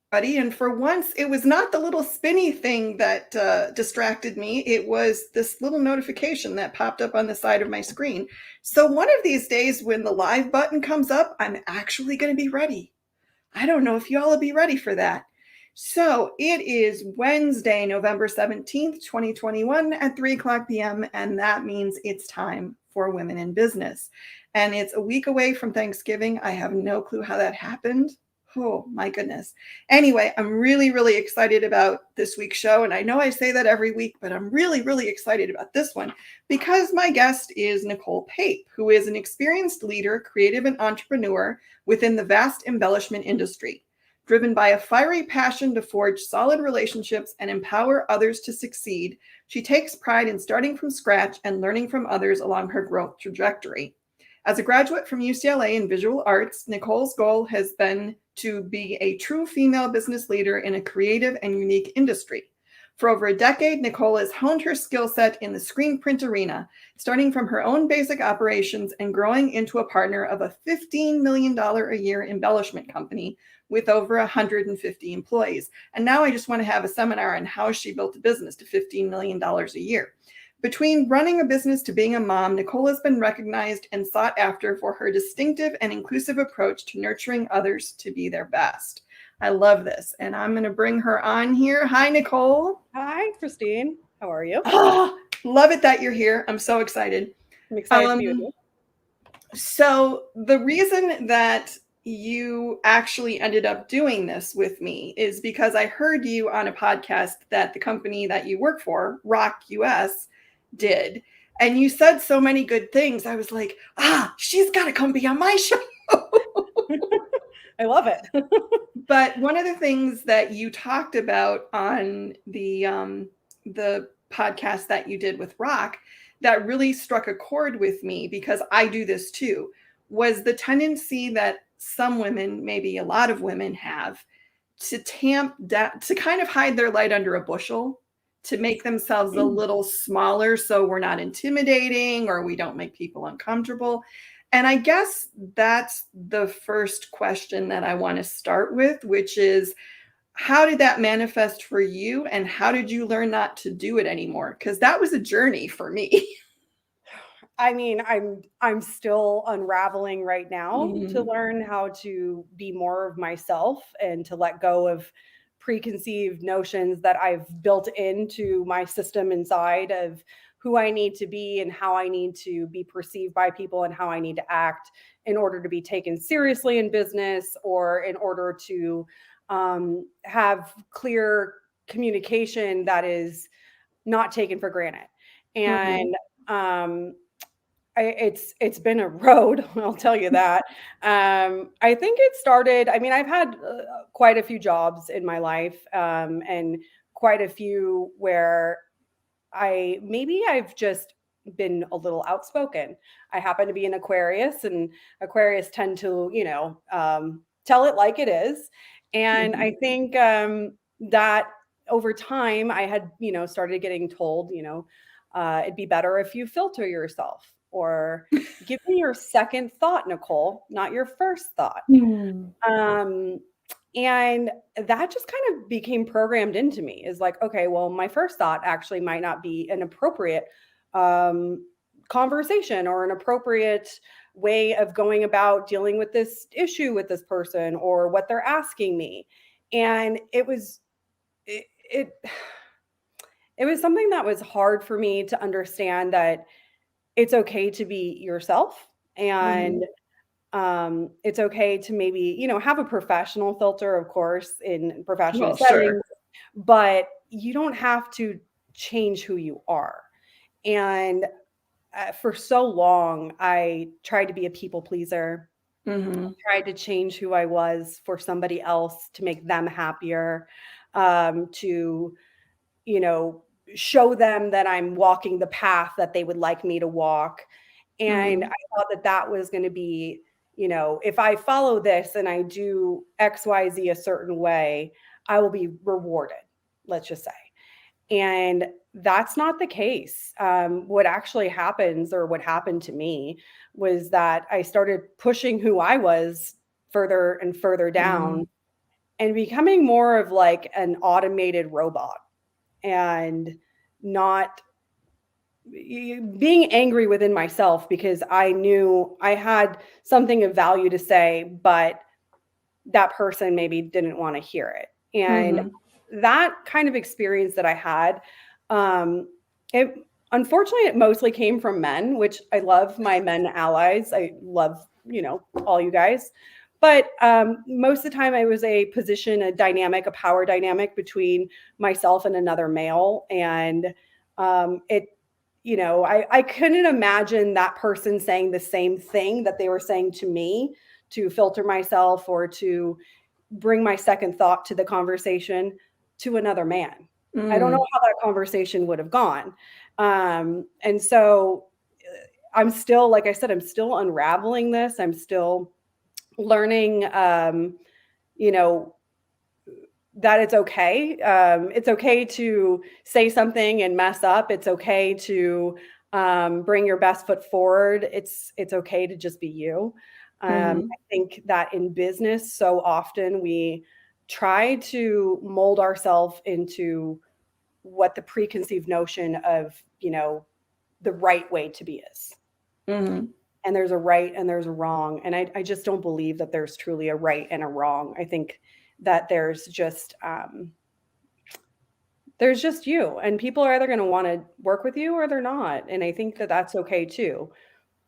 Buddy. And for once, it was not the little spinny thing that distracted me. It was this little notification that popped up on the side of my screen. So one of these days, when the live button comes up, I'm actually going to be ready. I don't know if y'all will be ready for that. So it is Wednesday, November 17th, 2021 at 3 o'clock p.m. And that means it's time for Women in Business. And it's a week away from Thanksgiving. I have no clue how that happened. Oh my goodness. Anyway, I'm really, really excited about this week's show. And I know I say that every week, but I'm really, really excited about this one because my guest is Nicole Pape, who is an experienced leader, creative, and entrepreneur within the vast embellishment industry. Driven by a fiery passion to forge solid relationships and empower others to succeed, she takes pride in starting from scratch and learning from others along her growth trajectory. As a graduate from UCLA in visual arts, Nicole's goal has been to be a true female business leader in a creative and unique industry. For over a decade, Nicole has honed her skill set in the screen print arena, starting from her own basic operations and growing into a partner of a $15 million a year embellishment company with over 150 employees. And now I just want to have a seminar on how she built a business to $15 million a year. Between running a business to being a mom, Nicole has been recognized and sought after for her distinctive and inclusive approach to nurturing others to be their best. I love this. And I'm going to bring her on here. Hi, Nicole. Hi, Christine. How are you? Oh, love it that you're here. I'm so excited. I'm excited to be with you. So the reason that you actually ended up doing this with me is because I heard you on a podcast that the company that you work for, Rock US, did. And you said so many good things. I was like, she's got to come be on my show. I love it. But one of the things that you talked about on the podcast that you did with Rock that really struck a chord with me, because I do this too, was the tendency that some women, maybe a lot of women, have to tamp down, to kind of hide their light under a bushel, to make themselves a little smaller so we're not intimidating or we don't make people uncomfortable. And I guess that's the first question that I want to start with, which is, how did that manifest for you? And how did you learn not to do it anymore? Because that was a journey for me. I mean, I'm still unraveling right now to learn how to be more of myself and to let go of preconceived notions that I've built into my system inside of who I need to be and how I need to be perceived by people and how I need to act in order to be taken seriously in business or in order to have clear communication that is not taken for granted. And it's been a road, I'll tell you that. I think it started, I mean, I've had quite a few jobs in my life, and quite a few where I've just been a little outspoken. I happen to be an Aquarius, and Aquarius tend to, tell it like it is. And I think that over time I had, started getting told, it'd be better if you filter yourself, or give me your second thought, Nicole, not your first thought. And that just kind of became programmed into me, is like, okay, well, my first thought actually might not be an appropriate conversation or an appropriate way of going about dealing with this issue with this person or what they're asking me. And it was something that was hard for me to understand, that it's okay to be yourself, and it's okay to maybe, have a professional filter, of course, in professional settings, but you don't have to change who you are. And for so long, I tried to be a people pleaser, tried to change who I was for somebody else to make them happier, to, show them that I'm walking the path that they would like me to walk. And I thought that that was going to be, if I follow this and I do XYZ a certain way, I will be rewarded, let's just say. And that's not the case. What actually happens, or what happened to me, was that I started pushing who I was further and further down. and becoming more of like an automated robot, and not being angry within myself because I knew I had something of value to say, but that person maybe didn't want to hear it. And Mm-hmm. that kind of experience that I had, it unfortunately it mostly came from men, which I love my men allies. I love, all you guys. But most of the time, it was a position, a dynamic, a power dynamic between myself and another male. And I couldn't imagine that person saying the same thing that they were saying to me to filter myself or to bring my second thought to the conversation to another man. I don't know Mm. how that conversation would have gone. And so I'm still, like I said, I'm still unraveling this. I'm still learning, you know, that it's okay. It's okay to say something and mess up. It's okay to bring your best foot forward. It's okay to just be you. Mm-hmm. I think that in business, so often we try to mold ourselves into what the preconceived notion of the right way to be is. Mm-hmm. And there's a right and there's a wrong. And I just don't believe that there's truly a right and a wrong. I think that there's just you, and people are either going to want to work with you or they're not. And I think that that's okay too.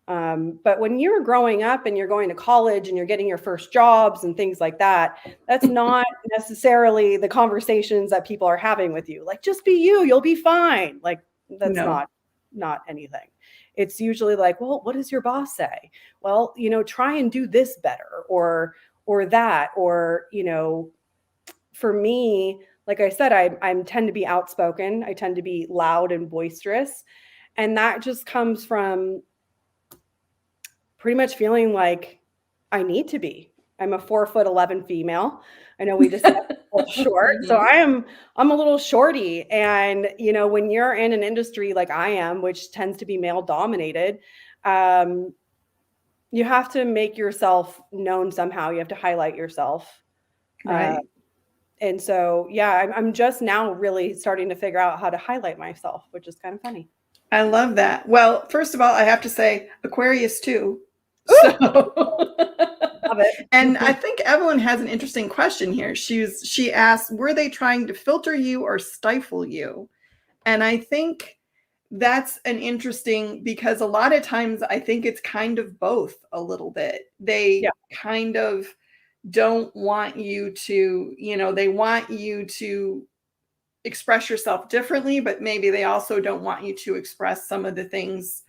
But when you're growing up and you're going to college and you're getting your first jobs and things like that, that's not necessarily the conversations that people are having with you. Like, just be you, you'll be fine. Like, that's No. not anything. It's usually like, well, what does your boss say? Well, try and do this better, or that, or for me, like I said, I tend to be outspoken. I tend to be loud and boisterous. And that just comes from pretty much feeling like I need to be. I'm a 4'11" female. I know we discussed a little short. So Mm-hmm. I'm a little shorty. And when you're in an industry like I am, which tends to be male dominated, um, you have to make yourself known somehow. You have to highlight yourself. Uh, Right. and so, yeah, I'm just now really starting to figure out how to highlight myself, which is kind of funny. I love that. Well, first of all, I have to say Aquarius too. So, Ooh, love and I it. think Evelyn has an interesting question here. She asked, "Were they trying to filter you or stifle you?" And I think that's an interesting, because a lot of times I think it's kind of both a little bit. Yeah, They kind of don't want you to, they want you to express yourself differently, but maybe they also don't want you to express some of the things,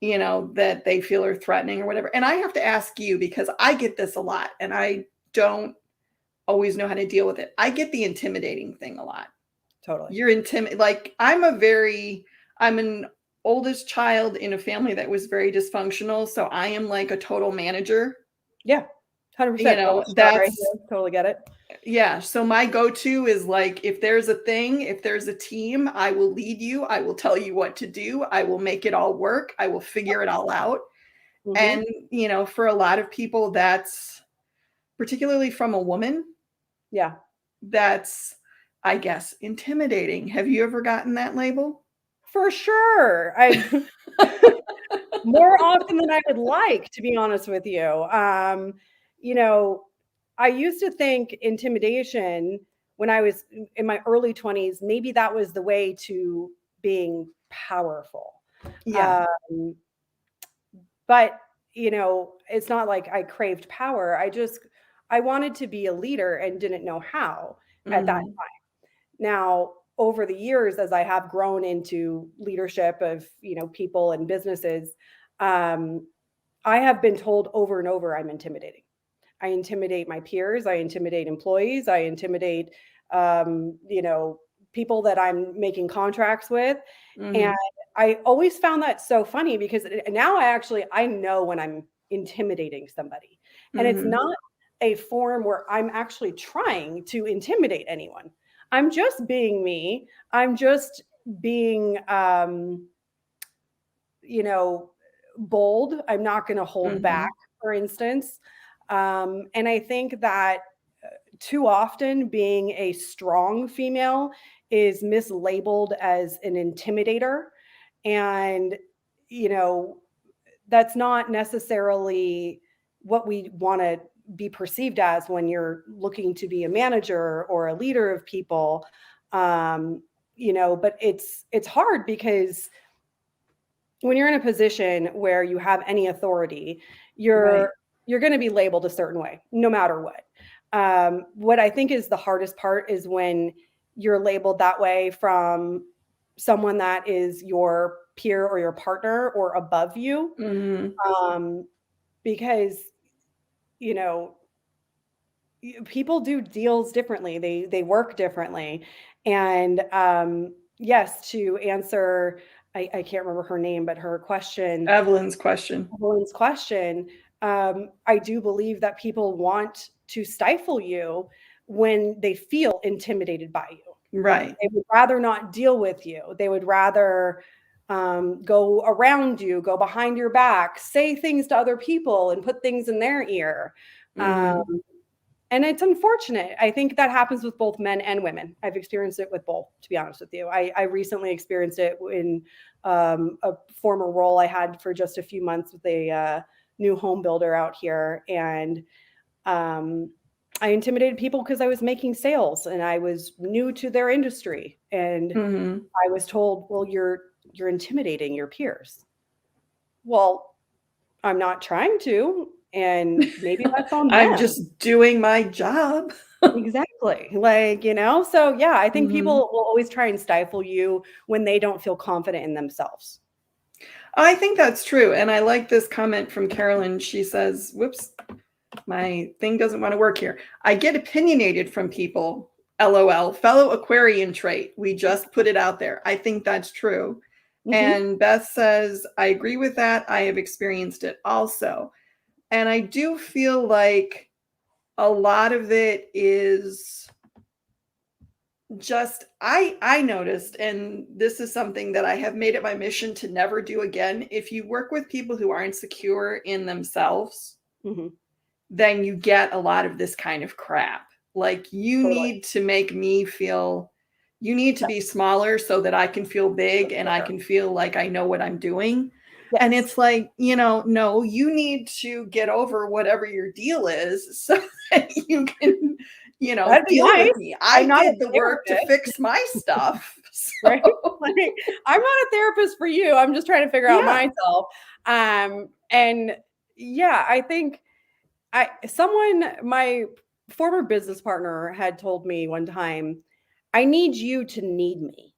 that they feel are threatening or whatever. And I have to ask you, because I get this a lot and I don't always know how to deal with it. I get the intimidating thing a lot. totally. You're like I'm an oldest child in a family that was very dysfunctional, so I am like a total manager. Yeah, 100%. Lowest start right That's here. Totally get it. Yeah, so my go-to is like, if there's a thing, if there's a team, I will lead you, I will tell you what to do, I will make it all work, I will figure it all out. Mhm. And, for a lot of people, that's particularly from a woman, Yeah, that's, I guess, intimidating. Have you ever gotten that label? for sure. I more often than I would like, to be honest with you. You know, I used to think intimidation when I was in my early 20s, maybe that was the way to being powerful. Yeah. Um, but, it's not like I craved power. I wanted to be a leader and didn't know how at that. Mhm. Now, over the years, as I have grown into leadership of, people and businesses, um, I have been told over and over I'm intimidating. I intimidate my peers, I intimidate employees, I intimidate, people that I'm making contracts with. And Mhm. I always found that so funny because now I know when I'm intimidating somebody. And it's Mhm. not a form where I'm actually trying to intimidate anyone. I'm just being me. I'm just being you know, bold. I'm not going to hold back, Mhm. for instance. And I think that too often being a strong female is mislabeled as an intimidator. And, you know, that's not necessarily what we want to be perceived as when you're looking to be a manager or a leader of people. Um, but it's hard because when you're in a position where you have any authority, Right. you're going to be labeled a certain way, no matter what. What I think is the hardest part is when you're labeled that way from someone that is your peer or your partner or above you, Hmm. um, because you know people do deals differently. They work differently, and yes, to answer, I can't remember her name, but her question, Evelyn's question. Evelyn's question, I do believe that people want to stifle you when they feel intimidated by you. Right. They would rather not deal with you. They would rather go around you, go behind your back, say things to other people, and put things in their ear. Um, Hmm. and it's unfortunate. I think that happens with both men and women. I've experienced it with both, to be honest with you. I recently experienced it in a former role I had for just a few months with a new home builder out here. And um, I intimidated people because I was making sales and I was new to their industry. And Hmm. I was told, well, you're intimidating your peers. Well, I'm not trying to. And maybe that's on I'm them. just doing my job. Exactly. So yeah, I think Hmm. people will always try and stifle you when they don't feel confident in themselves. I think that's true. And I like this comment from Carolyn. She says, whoops, my thing doesn't want to work here. I get opinionated from people. LOL. Fellow Aquarian trait. We just put it out there. I think that's true. Hmm. And Beth says, I agree with that. I have experienced it also. And I do feel like a lot of it is just I noticed, and this is something that I have made it my mission to never do again. If you work with people who aren't secure in themselves, Hmm. then you get a lot of this kind of crap. Like, you Totally. need to make me feel, you need to Yeah, be smaller so that I can feel big and I sure. can feel like I know what I'm doing. And Yes. it's like, no, you need to get over whatever your deal is so that you can, That'd be deal nice. with me. I'm I not a did the work to therapist, fix my stuff. right? So, Like, I'm not a therapist for you. I'm just trying to figure out yeah. myself. And yeah, I think my former business partner had told me one time, I need you to need me.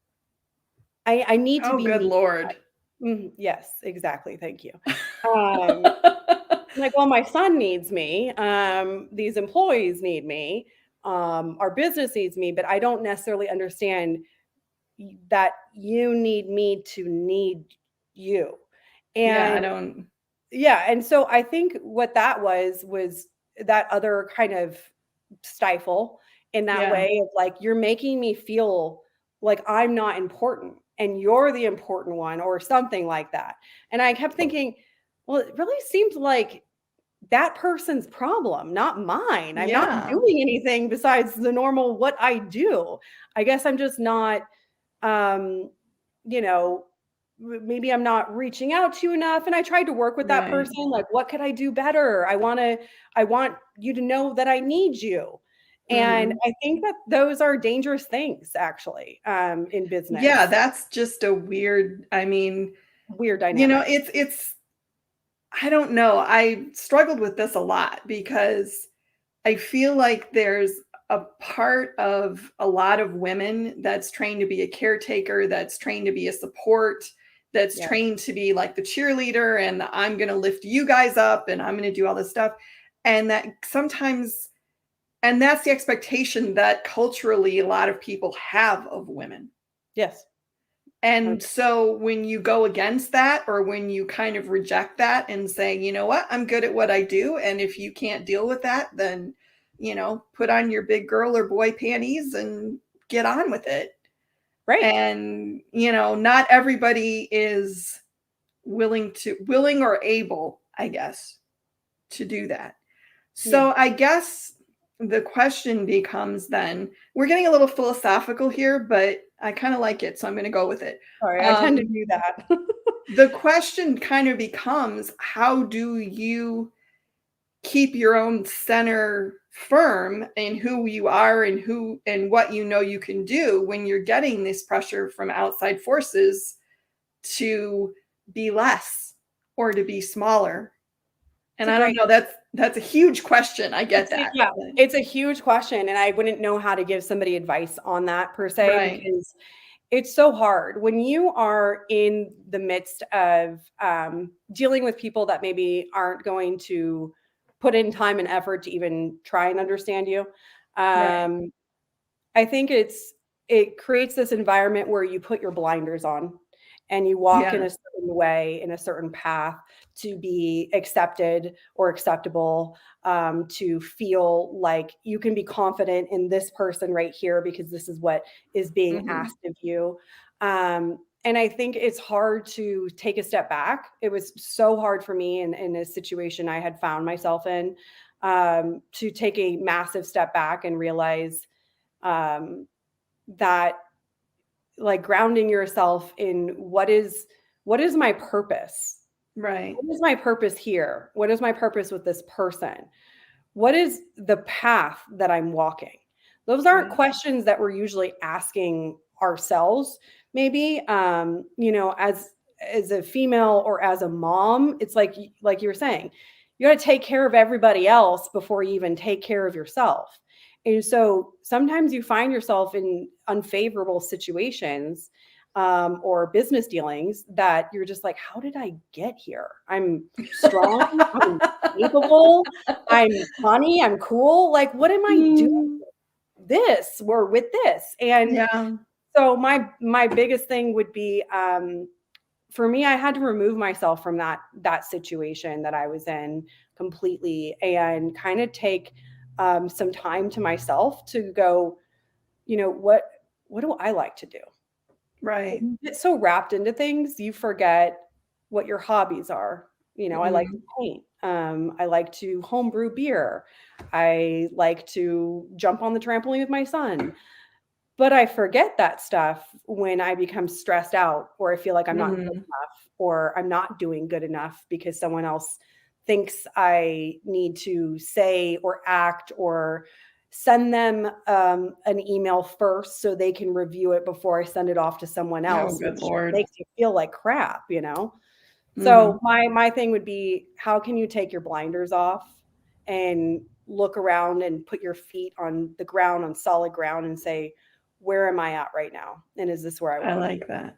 I need to Oh, be good needed. Lord. Yes, exactly. Thank you. Um, like, well, my son needs me. These employees need me. Our business needs me, but I don't necessarily understand that you need me to need you. Yeah, I And don't. yeah, and so I think what that was that other kind of stifle in that Yeah, way of like, you're making me feel like I'm not important and you're the important one or something like that. And I kept thinking, well, it really seems like that person's problem, not mine. I'm not yeah, doing anything besides the normal what I do. I guess I'm just not um, you know, maybe I'm not reaching out to you enough. And I tried to work with that right. person. Like, what could I do better? I want you to know that I need you. And Mhm. I think that those are dangerous things, actually, in Yeah, business. that's just a weird, I mean, Weird dynamic. it's I don't know. I struggled with this a lot because I feel like there's a part of a lot of women that's trained to be a caretaker, that's trained to be a support, that's Yeah. trained to be like the cheerleader, and I'm going to lift you guys up and I'm going to do all this stuff. And that sometimes, and that's the expectation that culturally a lot of people have of women. Yes. And 100%. so when you go against that, or when you kind of reject that and say, you know what, I'm good at what I do. And if you can't deal with that, then, put on your big girl or boy panties and get on with it. Right. And, not everybody is willing or able, I guess, to do that. Yeah. So I guess the question becomes then, we're getting a little philosophical here, but I kind of like it, so I'm going to go with it. Sorry, I tend to do that. The question kind of becomes, how do you keep your own center firm in who you are and who and what you know you can do when you're getting this pressure from outside forces to be less or to be smaller? And I don't know, that's a huge question. I get that. Yeah, it's a huge question, and I wouldn't know how to give somebody advice on that per se, Right. because it's so hard when you are in the midst of dealing with people that maybe aren't going to put in time and effort to even try and understand you. Right. I think it creates this environment where you put your blinders on and you walk in Yeah. a certain way, in a certain path to be accepted or acceptable, to feel like you can be confident in this person right here because this is what is being Mhm. asked of you. And I think it's hard to take a step back. It was so hard for me in a situation I had found myself in, to take a massive step back and realize um, that, like, grounding yourself in what is my purpose? Right. What is my purpose here? What is my purpose with this person? What is the path that I'm walking? Those aren't Right. questions that we're usually asking ourselves. Maybe, as a female or as a mom, it's like you were saying, you got to take care of everybody else before you even take care of yourself. And so sometimes you find yourself in unfavorable situations, or business dealings that you're just like, how did I get here? I'm strong. I'm capable. I'm funny, I'm cool. Like, what am I doing Mm, this or with this? And yeah. so my biggest thing would be, for me, I had to remove myself from that situation that I was in completely and kind of take some time to myself to go, what do I like to do? Right. You get so wrapped into things, you forget what your hobbies are. I like to Mhm. paint. I like to homebrew beer. I like to jump on the trampoline with my son. But I forget that stuff when I become stressed out or I feel like I'm not good Mhm. enough or I'm not doing good enough because someone else thinks I need to say or act or send them an email first so they can review it before I send it off to someone Oh, else, good which lord. makes you feel like crap. So Mhm. my thing would be, how can you take your blinders off and look around and put your feet on the ground, on solid ground, and say, where am I at right now? And is this where I I want to be? like that.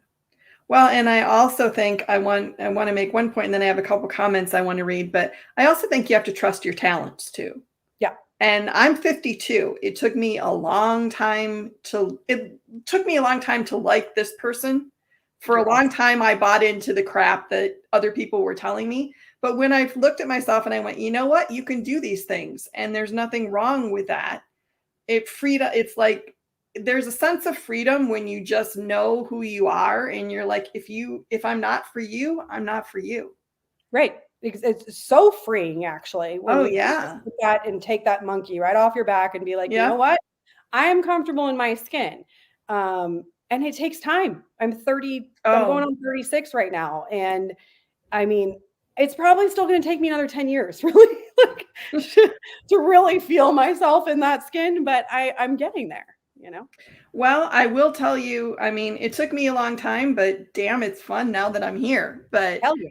Well, and I also think I want to make one point, and then I have a couple comments I want to read, but I also think you have to trust your talents too. Yeah. And I'm 52. It took me a long time to like this person. For a You're long awesome. time, I bought into the crap that other people were telling me. But when I've looked at myself and I went, you know what? You can do these things, and there's nothing wrong with that. It's like there's a sense of freedom when you just know who you are, and you're like, if I'm not for you, I'm not for you. Right. It's so freeing, actually, when Oh you can just yeah. put that and take that monkey right off your back and be like, you know Yep. what? I am comfortable in my skin. And it takes time. I'm 30, I'm going Oh, on 36 right now. And I mean, it's probably still going to take me another 10 years, really, like, to really feel myself in that skin, but I'm getting there. well, I will tell you, I mean, it took me a long time, but damn, it's fun now that I'm here. But Hell yeah.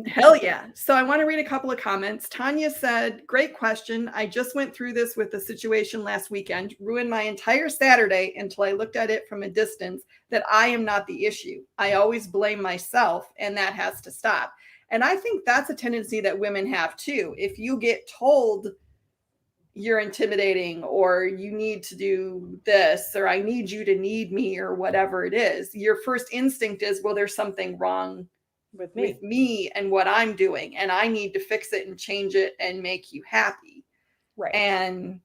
hell yeah. So I want to read a couple of comments. Tanya said, great question. I just went through this with a situation last weekend, ruined my entire Saturday until I looked at it from a distance that I am not the issue. I always blame myself, and that has to stop. And I think that's a tendency that women have too. If you get told you're intimidating or you need to do this or I need you to need me or whatever it is, your first instinct is, well, there's something wrong With with me. me and what I'm doing, and I need to fix it and change it and make you happy. Right. And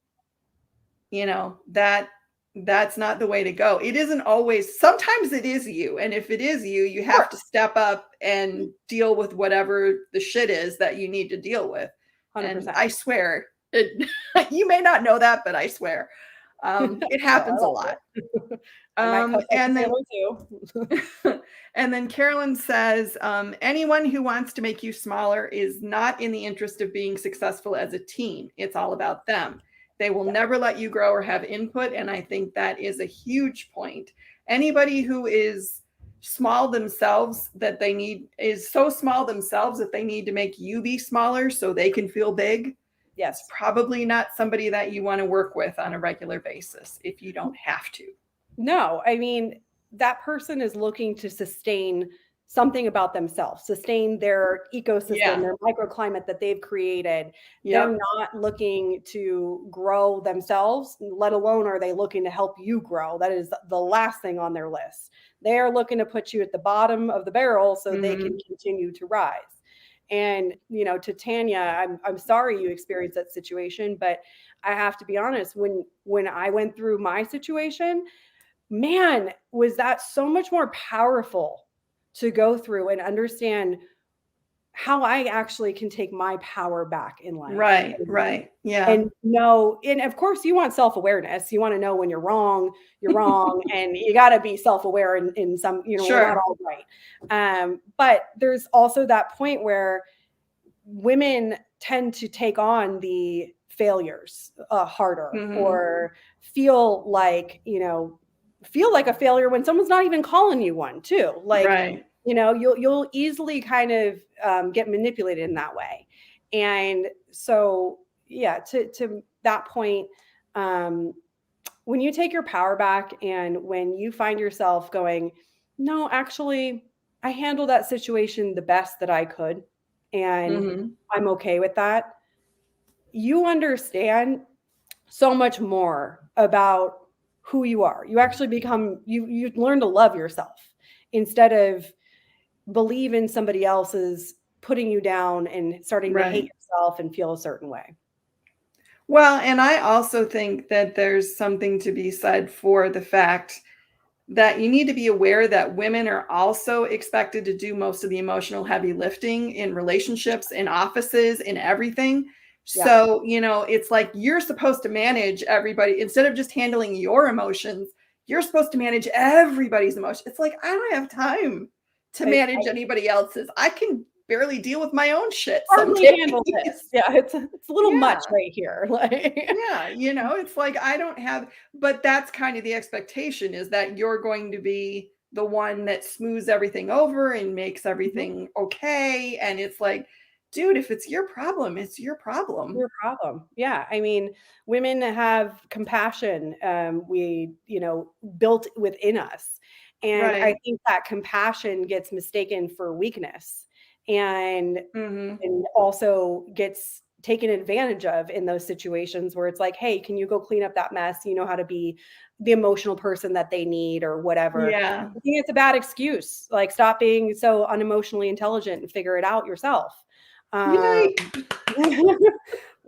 that's not the way to go. It isn't always. Sometimes it is you, and if it is you, you Of have to course. step up and deal with whatever the shit is that you need to deal with. And 100%. I swear It, you may not know that, but I swear, it No, I happens a love lot. it. I might cuss like a And then sailor too. and then Carolyn says, anyone who wants to make you smaller is not in the interest of being successful as a team. It's all about them. They will Yeah. never let you grow or have input. And I think that is a huge point. Anybody who is small themselves that they need is so small themselves that they need to make you be smaller so they can feel big. It's Yes. probably not somebody that you want to work with on a regular basis if you don't have to. No, I mean, that person is looking to sustain something about themselves, sustain their ecosystem, Yeah. their microclimate that they've created. They're Yep. not looking to grow themselves, let alone are they looking to help you grow. That is the last thing on their list. They are looking to put you at the bottom of the barrel so they can Mm-hmm. continue to rise. And to Tanya, I'm sorry you experienced that situation, but I have to be honest, when I went through my situation, man, was that so much more powerful to go through and understand how I actually can take my power back in life. Right, right. Yeah. And know, and of course, you want self awareness. You want to know when you're wrong, and you got to be self aware in some, we're not Sure. all right. But there's also that point where women tend to take on the failures harder, Mhm. or feel like feel like a failure when someone's not even calling you one too. Like, Right. you'll easily kind of get manipulated in that way. And so, yeah, to that point, um, when you take your power back and when you find yourself going, no, actually, I handled that situation the best that I could, and Mhm. I'm okay with that, you understand so much more about who you are. You actually become, you learn to love yourself instead of believe in somebody else's putting you down and starting to hate Right. yourself and feel a certain way. Well, and I also think that there's something to be said for the fact that you need to be aware that women are also expected to do most of the emotional heavy lifting in relationships, in offices, in everything. Yeah. So, it's like you're supposed to manage everybody instead of just handling your emotions. You're supposed to manage everybody's emotions. It's like I don't have time to I manage anybody else's. I can barely deal with my own shit some hardly days. handle this. Yeah, it's a little much Yeah. right here. Like, Yeah, it's like I don't have, but that's kind of the expectation is that you're going to be the one that smooths everything over and makes mhm. everything okay. And it's like, dude, if it's your problem, it's your problem. Your problem. Yeah. I mean, women have compassion. We, built within us. And I Right. think that compassion gets mistaken for weakness, and Hmm. also gets taken advantage of in those situations where it's like, hey, can you go clean up that mess? You know how to be the emotional person that they need or whatever. Yeah. I think it's a bad excuse. Like, stop being so unemotionally intelligent and figure it out yourself. Um, Yay. like,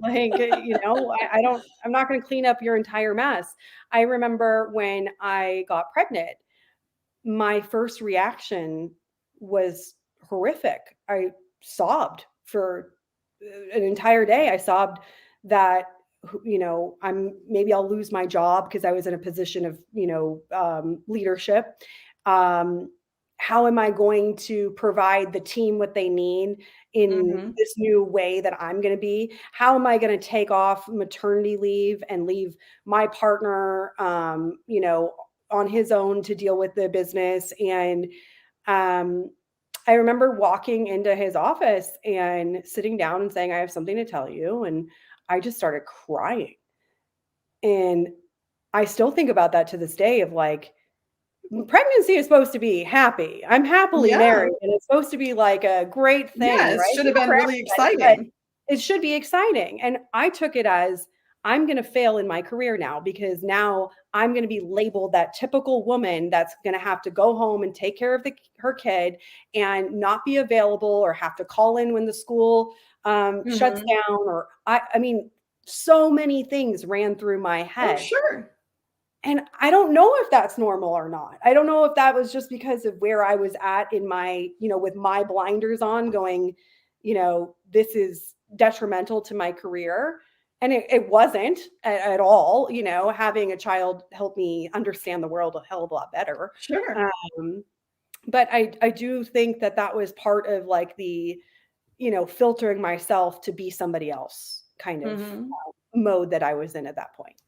I'm not going to clean up your entire mess. I remember when I got pregnant, my first reaction was horrific. I sobbed for an entire day. I sobbed that, I'll lose my job because I was in a position of, leadership. Um, how am I going to provide the team what they need in Hmm. this new way that I'm going to be? How am I going to take off maternity leave and leave my partner, on his own to deal with the business? And um, I remember walking into his office and sitting down and saying, I have something to tell you. And I just started crying. And I still think about that to this day of like, pregnancy is supposed to be happy. I'm happily Yeah. married, and it's supposed to be like a great thing, Yeah. It right? should have Not been for really everybody, but exciting. it should be exciting. And I took it as, I'm going to fail in my career now because now I'm going to be labeled that typical woman that's going to have to go home and take care of her kid and not be available or have to call in when the school shuts Hmm. down. Or I mean, so many things ran through my Oh, head. sure. And I don't know if that's normal or not. I don't know if that was just because of where I was at in my, with my blinders on going, this is detrimental to my career. And it wasn't at all, you know, having a child helped me understand the world a hell of a lot better. Sure. Um, but I do think that that was part of like the, you know, filtering myself to be somebody else kind of Hmm. mode that I was in at that point.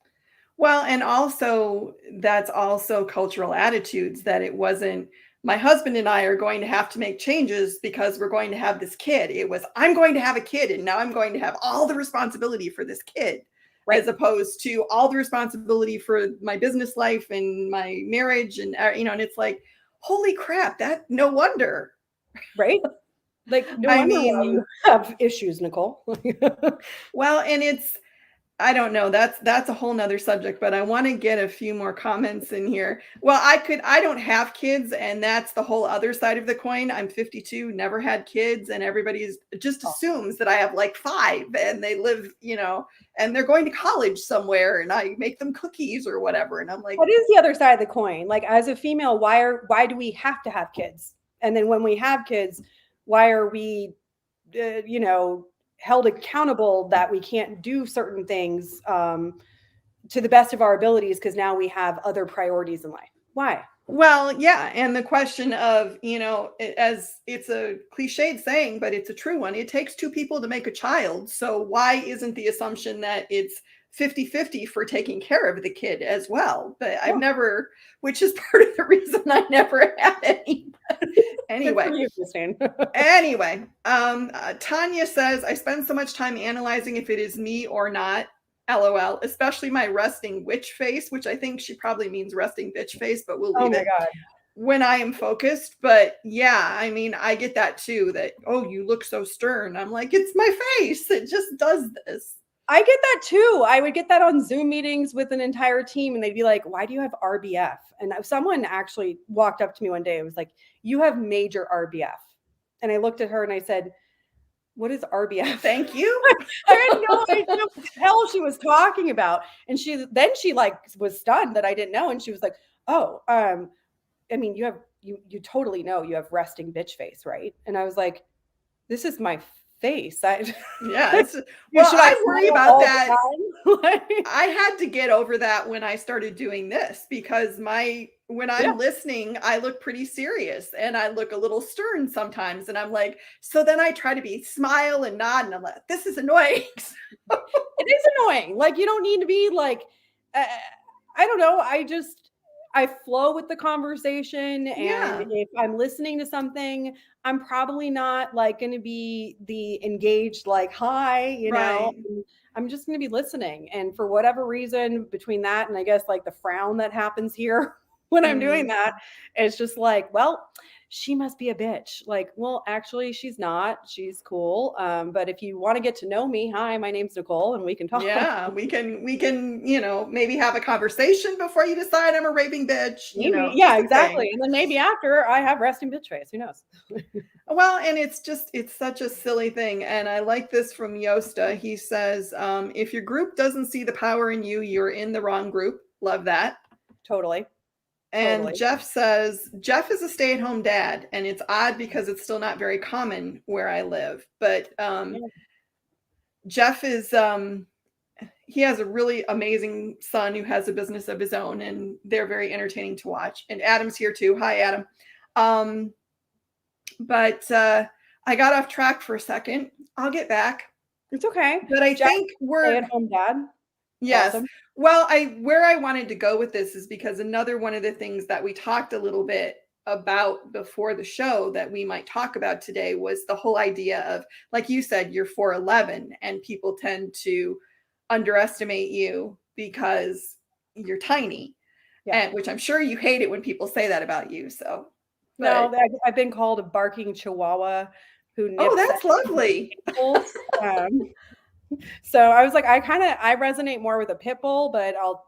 Well, and also that's also cultural attitudes that it wasn't my husband and I are going to have to make changes because we're going to have this kid. It was I'm going to have a kid and now I'm going to have all the responsibility for this kid Right. as opposed to all the responsibility for my business life and my marriage and and it's like holy crap, that no wonder. Right. Like, no I wonder why mean, you have issues, Nicole. well, and it's I don't know. That's a whole nother subject, but I want to get a few more comments in here. Well, I don't have kids, and that's the whole other side of the coin. I'm 52, never had kids, and everybody's just Oh, assumes that I have like five and they live, and they're going to college somewhere and I make them cookies or whatever. And I'm like, what is the other side of the coin? Like, as a female, why do we have to have kids? And then when we have kids, why are we, you know, held accountable that we can't do certain things to the best of our abilities because now we have other priorities in life? Why? well, yeah, and the question of, as it's a cliched saying, but it's a true one, it takes two people to make a child. So why isn't the assumption that it's 50-50 for taking care of the kid as well? But I've Yeah, never, which is part of the reason I never had any. good for Anyway, you, Christine. Tanya says, I spend so much time analyzing if it is me or not. LOL, especially my resting witch face, which I think she probably means resting bitch face, but we'll Oh leave my it God. when I am focused. But yeah, I mean, I get that too that, oh, you look so stern. I'm like, it's my face. It just does this. I get that too. I would get that on Zoom meetings with an entire team, and they'd be like, "Why do you have RBF?" And someone actually walked up to me one day and was like, "You have major RBF." And I looked at her and I said, "What is RBF?" Thank you. I had no idea what the hell she was talking about. And she like was stunned that I didn't know. And she was like, "Oh, I mean, you totally know you have resting bitch face, right?" And I was like, "This is my face. Yeah. Well, Should I I worry smile about all that. the time?" Like, I had to get over that when I started doing this because when yeah. I'm listening, I look pretty serious and I look a little stern sometimes. And I'm like, so then I try to be smile and nod and I'm like, this is annoying. It is annoying. Like, you don't need to be like, uh, I don't know. I flow with the conversation. And Yeah. if I'm listening to something, I'm probably not like going to be the engaged, like, hi, you know, Right. I'm just going to be listening. And for whatever reason, between that and I guess like the frown that happens here when I'm doing Mhm. that, it's just like, well, she must be a bitch. Like, well, actually, she's not. She's cool. But if you want to get to know me, hi, my name's Nicole, and we can talk. Yeah. We can, maybe have a conversation before you decide I'm a raving bitch, Maybe, yeah, just a thing. exactly. And then maybe after I have resting bitch face. Who knows? Well, and it's such a silly thing. And I like this from Yosta. He says, if your group doesn't see the power in you, you're in the wrong group. Love that. Totally, And totally. Jeff says, Jeff is a stay at home dad, and it's odd because it's still not very common where I live. But Yeah. Jeff is, he has a really amazing son who has a business of his own, and they're very entertaining to watch. And Adam's here too. Hi, Adam. Um, but I got off track for a second. I'll get back. It's okay. But I Jeff, think stay we're at home dad. yes. Awesome. Well, I where I wanted to go with this is because another one of the things that we talked a little bit about before the show that we might talk about today was the whole idea of, like you said, you're 4'11 and people tend to underestimate you because you're tiny. Yeah. And which I'm sure you hate it when people say that about you. So, but No, I've been called a barking chihuahua who oh, nips at that's lovely. animals. So I was like, I resonate more with a pit bull, but I'll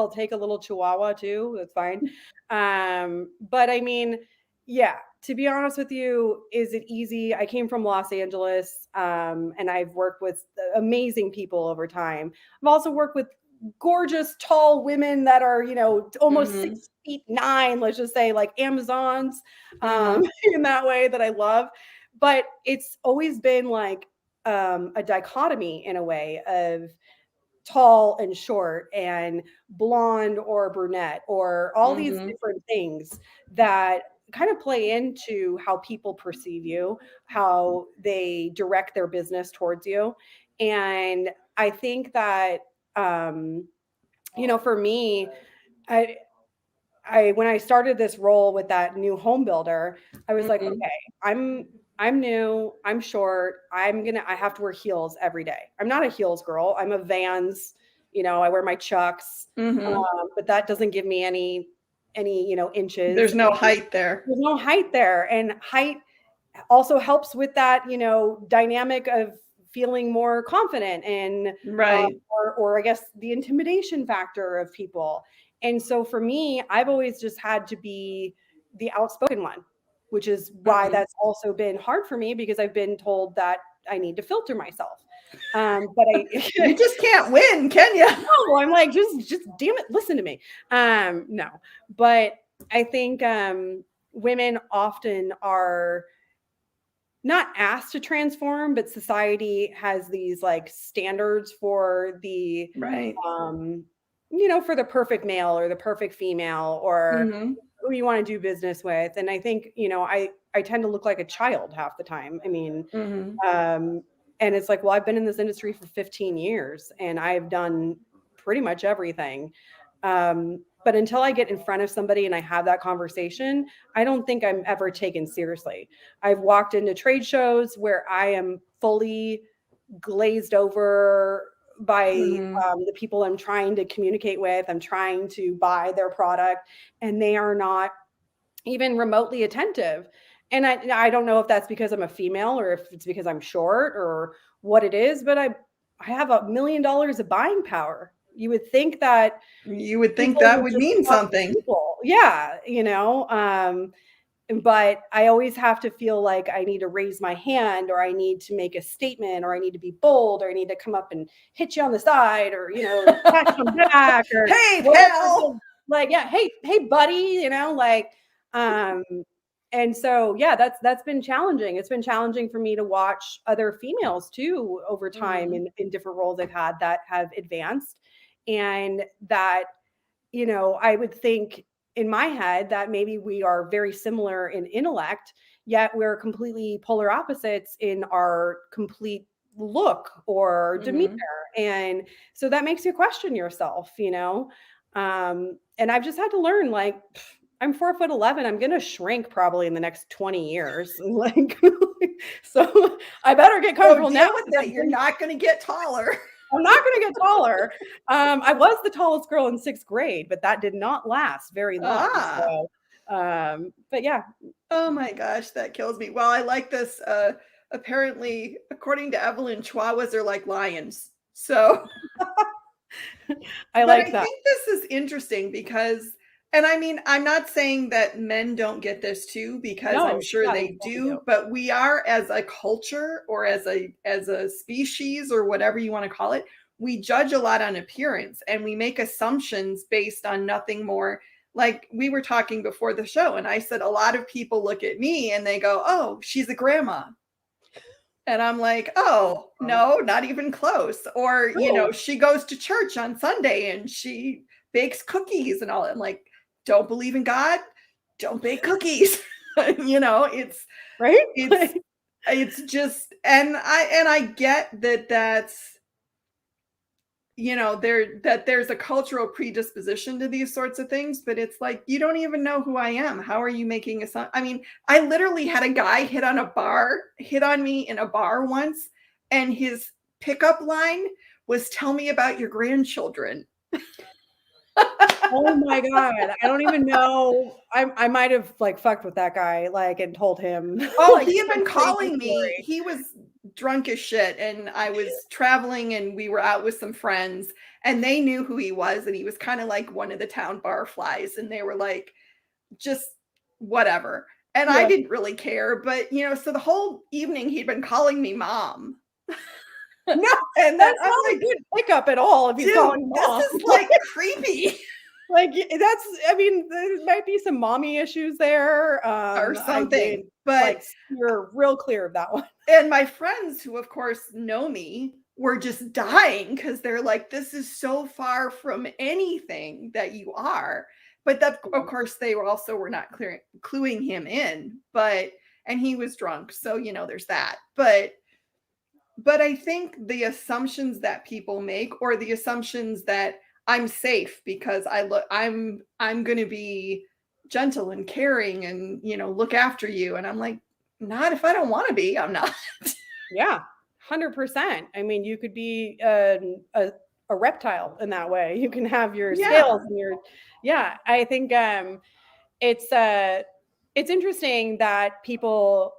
take a little chihuahua too. That's fine. But I mean, yeah, to be honest with you, is it easy? I came from Los Angeles, and I've worked with amazing people over time. I've also worked with gorgeous, tall women that are, you know, almost Hmm. 6'9", let's just say, like Amazons, Hmm. in that way that I love. But it's always been like a dichotomy in a way of tall and short and blonde or brunette or all these Mm-hmm. different things that kind of play into how people perceive you, how they direct their business towards you. And I think that, um, for me, I, when I started this role with that new home builder, I was like, Mm-hmm. okay, I'm I'm new, I'm short, I have to wear heels every day. I'm not a heels girl. I'm a Vans, I wear my Chucks, Mm-hmm. but that doesn't give me any inches. There's no And height there. there's no height there, and height also helps with that, dynamic of feeling more confident and Right. or I guess the intimidation factor of people. And so for me, I've always just had to be the outspoken one, which is why Mm-hmm. that's also been hard for me because I've been told that I need to filter myself. But You I just can't win, can you? no, I'm like, just damn it, listen to me. No, but I think women often are not asked to transform, but society has these like standards for the Right. um for the perfect male or the perfect female or Mm-hmm. who you want to do business with. And I think, I tend to look like a child half the time. I mean, Mm-hmm. um and it's like, well, I've been in this industry for 15 years and I've done pretty much everything. But until I get in front of somebody and I have that conversation, I don't think I'm ever taken seriously. I've walked into trade shows where I am fully glazed over by Mm-hmm. the people I'm trying to communicate with. I'm trying to buy their product, and they are not even remotely attentive. And I don't know if that's because I'm a female or if it's because I'm short or what it is, but I have $1 million of buying power. You would think that You would think people that would would just mean talk to something. people. Yeah, but I always have to feel like I need to raise my hand or I need to make a statement or I need to be bold or I need to come up and hit you on the side or, pat you on the back or Hey, whatever it pal. is. Like, yeah, hey, buddy, um, and so, yeah, that's been challenging. It's been challenging for me to watch other females too over time Mm-hmm. in different roles I've had that have advanced and that I would think in my head that maybe we are very similar in intellect, yet we're completely polar opposites in our complete look or demeanor. Mm-hmm. And so that makes you question yourself. And I've just had to learn like, I'm 4'11". I'm gonna shrink probably in the next 20 years. Like, so I better get So comfortable now deal with because it. You're not going to get taller. I'm not going to get taller. I was the tallest girl in sixth grade, but that did not last very long. Ah. So, but yeah, Oh my gosh, that kills me. Well, I like this. Apparently, according to Evelyn, Chihuahuas are like lions. So, I but I like that. think this is interesting because, and I mean, I'm not saying that men don't get this too, because I'm No, sure yeah, they they totally do. do, but we are as a culture or as a species or whatever you want to call it, we judge a lot on appearance and we make assumptions based on nothing more. Like we were talking before the show, and I said a lot of people look at me and they go, "Oh, she's a grandma." And I'm like, oh, no, not even close. Or, No, she goes to church on Sunday and she bakes cookies and all. I'm like, don't believe in God, don't bake cookies. It's right? it's it's just, and I get that that's, there's a cultural predisposition to these sorts of things, but it's like you don't even know who I am. How are you making a son? I mean, I literally had a guy hit on me in a bar once, and his pickup line was, tell me about your grandchildren. Oh my god, I don't even know. I might have like fucked with that guy, like, and told him Oh, like he had some been crazy calling me. story. He was drunk as shit, and I was traveling, and we were out with some friends, and they knew who he was, and he was kind of like one of the town barflies, and they were like, just whatever. And I Yeah. didn't really care, but so the whole evening he'd been calling me mom. No, And then that's I'm not a like, good pickup at all if he's dude, calling this mom. is like creepy Like, that's I mean, there might be some mommy issues there. or I would, something. But like, steer real clear of that one. and my friends who of course know me were just dying because they're like, this is so far from anything that you are. But that, of course, they were not cluing him in, and he was drunk. So, there's that. But I think the assumptions that people make, or the assumptions that I'm safe because I'm going to be gentle and caring and, look after you. And I'm like, not if I don't want to be, I'm not. Yeah, 100%. I mean, you could be a reptile in that way. You can have your scales Yeah. and your, yeah. I think it's it's interesting that people.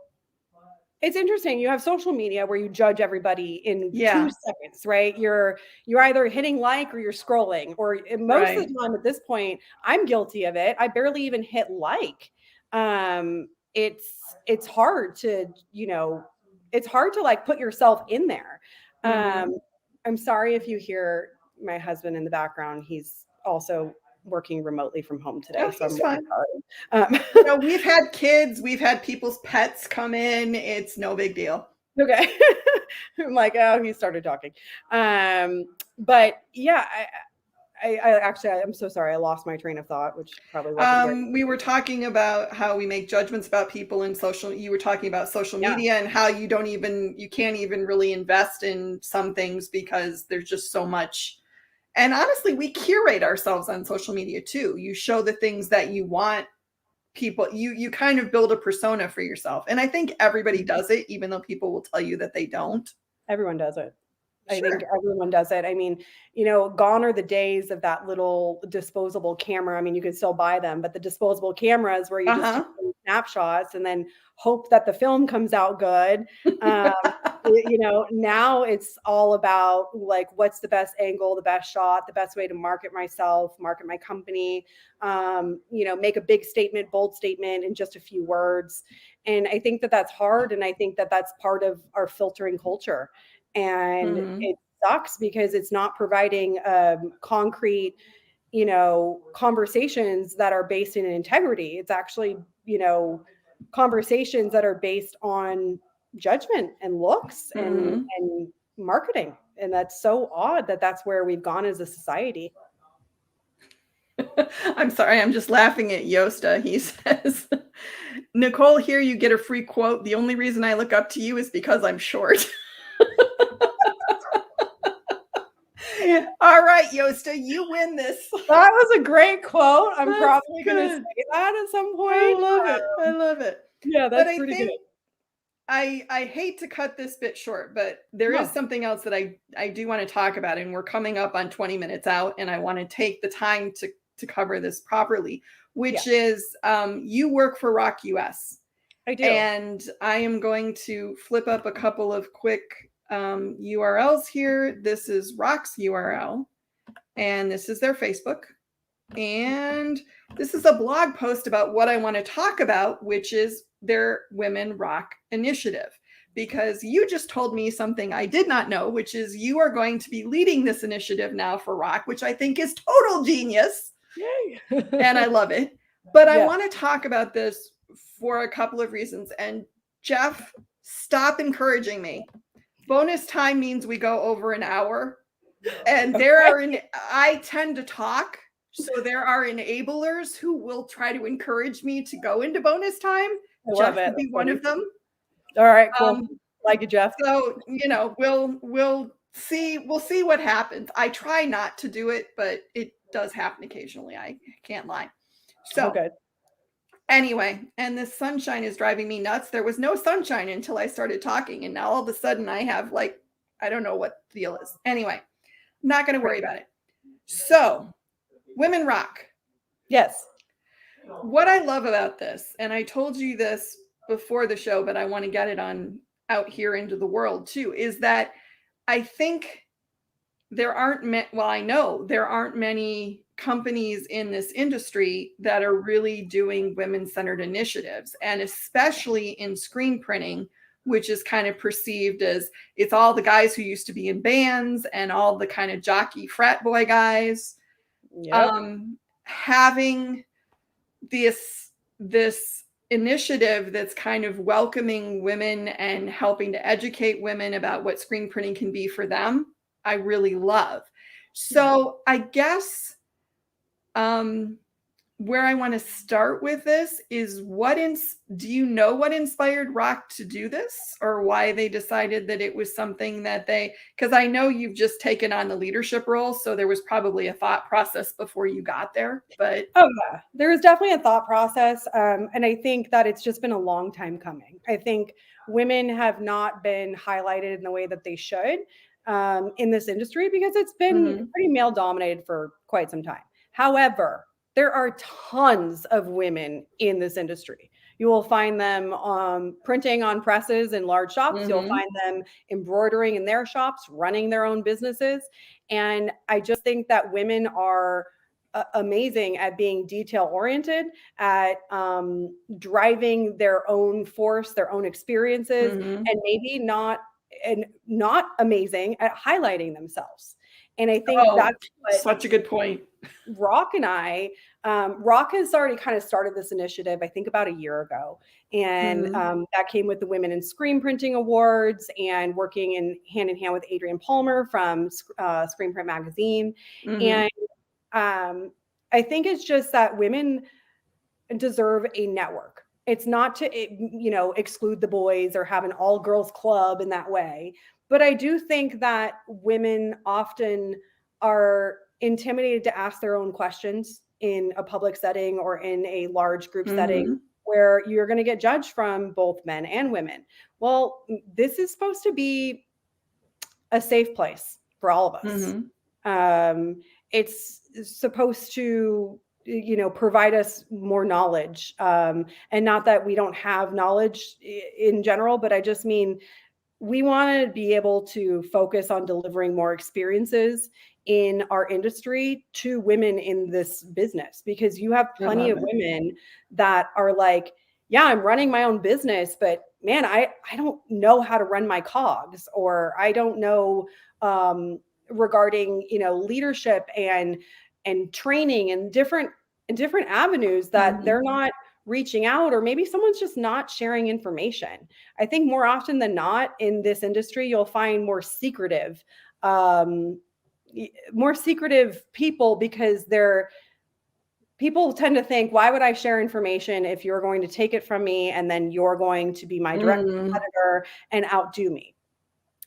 It's interesting. You have social media where you judge everybody in Yeah. 2 seconds, right? You're either hitting like or you're scrolling, or most of Right. the time at this point, I'm guilty of it. I barely even hit like. It's hard to, it's hard to like put yourself in there. Mm-hmm. I'm sorry if you hear my husband in the background. He's also working remotely from home today, Oh, so I'm he's really fine. sorry. We've had kids, we've had people's pets come in. It's no big deal. Okay. I'm like, oh, he started talking. But yeah, I actually, I'm so sorry. I lost my train of thought, which probably wasn't very. We were talking about how we make judgments about people in you were talking about social Yeah, media and how you can't even really invest in some things because there's just so much. And honestly, we curate ourselves on social media too. You show the things that you want people, you kind of build a persona for yourself. And I think everybody does it, even though people will tell you that they don't. everyone does it. I think Sure. everyone does it. I mean, gone are the days of that little disposable camera. I mean, you can still buy them, but the disposable cameras where you just take Uh-huh. snapshots and then hope that the film comes out good. Um, now it's all about like, what's the best angle, the best shot, the best way to market myself, market my company, make a big statement, bold statement in just a few words. And I think that that's hard. And I think that that's part of our filtering culture. And Mm-hmm. it sucks because it's not providing concrete, conversations that are based in integrity. It's actually, conversations that are based on judgment and looks and Mm-hmm. marketing. And that's so odd that that's where we've gone as a society. I'm sorry, I'm just laughing at Yosta. He says, Nicole, here you get a free quote. The only reason I look up to you is because I'm short. All right, Yosta, you win this. That was a great quote. I'm That's probably going to good. say that at some I point. love it. I love it. Yeah, But that's I pretty good. think I hate to cut this bit short, but there is No. something else that I do want to talk about, and we're coming up on 20 minutes out, and I want to take the time to cover this properly, Yeah, which is you work for Rock US. I do. And I am going to flip up a couple of quick URLs here. This is Rock's URL, and this is their Facebook. And this is a blog post about what I want to talk about, which is their Women Rock initiative. Because you just told me something I did not know, which is you are going to be leading this initiative now for Rock, which I think is total genius. Yay. And I love it. But I Yeah. want to talk about this for a couple of reasons. And Jeff, stop encouraging me. Bonus time means we go over an hour. And I tend to talk. So there are enablers who will try to encourage me to go into bonus time. I love Jeff it. would be That's one funny. of them. All right, cool. Um, Like it, Jeff. so we'll see what happens. I try not to do it, but it does happen occasionally. I can't lie. So Okay. anyway, and this sunshine is driving me nuts. There was no sunshine until I started talking, and now all of a sudden I have I don't know what the deal is. Anyway, not going to worry about it. So, Women Rock. Yes. What I love about this, and I told you this before the show, but I want to get it on out here into the world too, is that I think I know there aren't many companies in this industry that are really doing women-centered initiatives, and especially in screen printing, which is kind of perceived as it's all the guys who used to be in bands and all the kind of jockey frat boy guys. Yep. Having this initiative that's kind of welcoming women and helping to educate women about what screen printing can be for them, I really love. Yeah. So I guess um, where I want to start with this is do you know what inspired Rock to do this, or why they decided that it was something that because I know you've just taken on the leadership role, so there was probably a thought process before you got there, but Oh, yeah. There is definitely a thought process. And I think that it's just been a long time coming. I think women have not been highlighted in the way that they should in this industry because it's been mhm, pretty male dominated for quite some time. However, there are tons of women in this industry. You will find them printing on presses in large shops. You'll mhm, find them embroidering in their shops, running their own businesses. And I just think that women are amazing at being detail oriented, at driving their own force, their own experiences, mhm. and maybe not amazing at highlighting themselves. And I think Oh, that's what such a good point. Rock and Rock has already kind of started this initiative, I think about a year ago. And Mhm, that came with the Women in Screen Printing Awards and working in hand with Adrienne Palmer from Screen Print Magazine. mhm, And um, I think it's just that women deserve a network. It's not to, exclude the boys or have an all girls club in that way. But I do think that women often are intimidated to ask their own questions in a public setting or in a large group setting mhm, where you're going to get judged from both men and women. Well, this is supposed to be a safe place for all of us. mhm, It's supposed to, provide us more knowledge. And not that we don't have knowledge in general, but I just mean we want to be able to focus on delivering more experiences in our industry to women in this business because you have I plenty love of it. women that are like, yeah, I'm running my own business, but man, I don't know how to run my cogs, or I don't know regarding, leadership and training and different avenues that Mhm, they're not reaching out, or maybe someone's just not sharing information. I think more often than not in this industry, you'll find um, more secretive people because people tend to think, why would I share information if you're going to take it from me and then you're going to be my direct mhm, competitor and outdo me?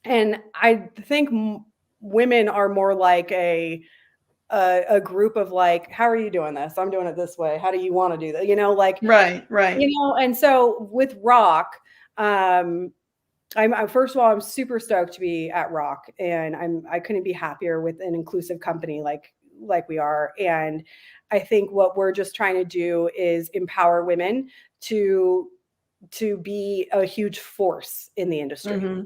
And I think women are more like a group of like, how are you doing this? I'm doing it this way. How do you want to do that? Like, right, right. and so with Rock, um, I'm first of all, I'm super stoked to be at Rock, and I couldn't be happier with an inclusive company like we are. And I think what we're just trying to do is empower women to be a huge force in the industry. Mhm.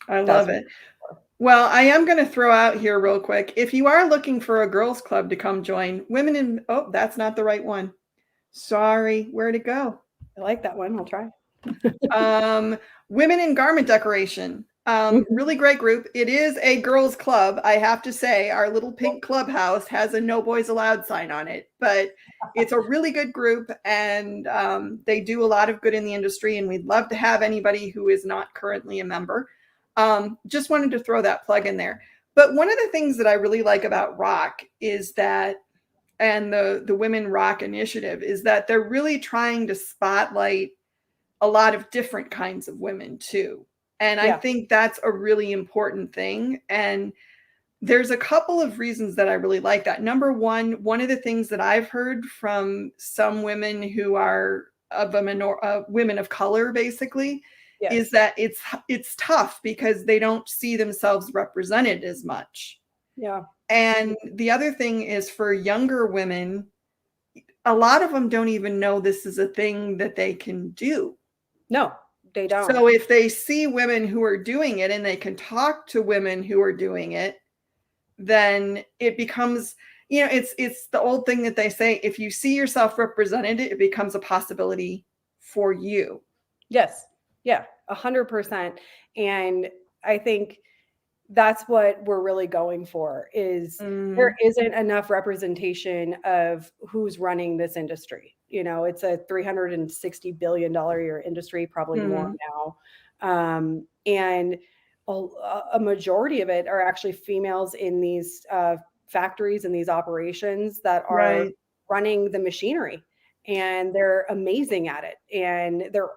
I That's love it. Well, I am going to throw out here real quick. If you are looking for a girls club to come join, oh, that's not the right one. Sorry, where'd it go? I like that one. I'll try. Um, Women in Garment Decoration. Mhm. Really great group. It is a girls club. I have to say, our little pink clubhouse has a no boys allowed sign on it, but it's a really good group, and they do a lot of good in the industry, and we'd love to have anybody who is not currently a member. Just wanted to throw that plug in there. But one of the things that I really like about Rock is that, and the Women Rock initiative, is that they're really trying to spotlight a lot of different kinds of women too. And I Yeah. think that's a really important thing. And there's a couple of reasons that I really like that. Number one of the things that I've heard from some women who are of women of color, basically, is Yes. that it's tough because they don't see themselves represented as much. Yeah. And the other thing is, for younger women, a lot of them don't even know this is a thing that they can do. No, they don't. So if they see women who are doing it and they can talk to women who are doing it, then it becomes, it's the old thing that they say, if you see yourself represented, it becomes a possibility for you. Yes. Yeah. 100%. And I think that's what we're really going for, is there Mm, isn't enough representation of who's running this industry. It's a $360 billion a year industry, probably more mhm, now. And a majority of it are actually females in these factories and these operations that are right. running the machinery, and they're amazing at it. And they're,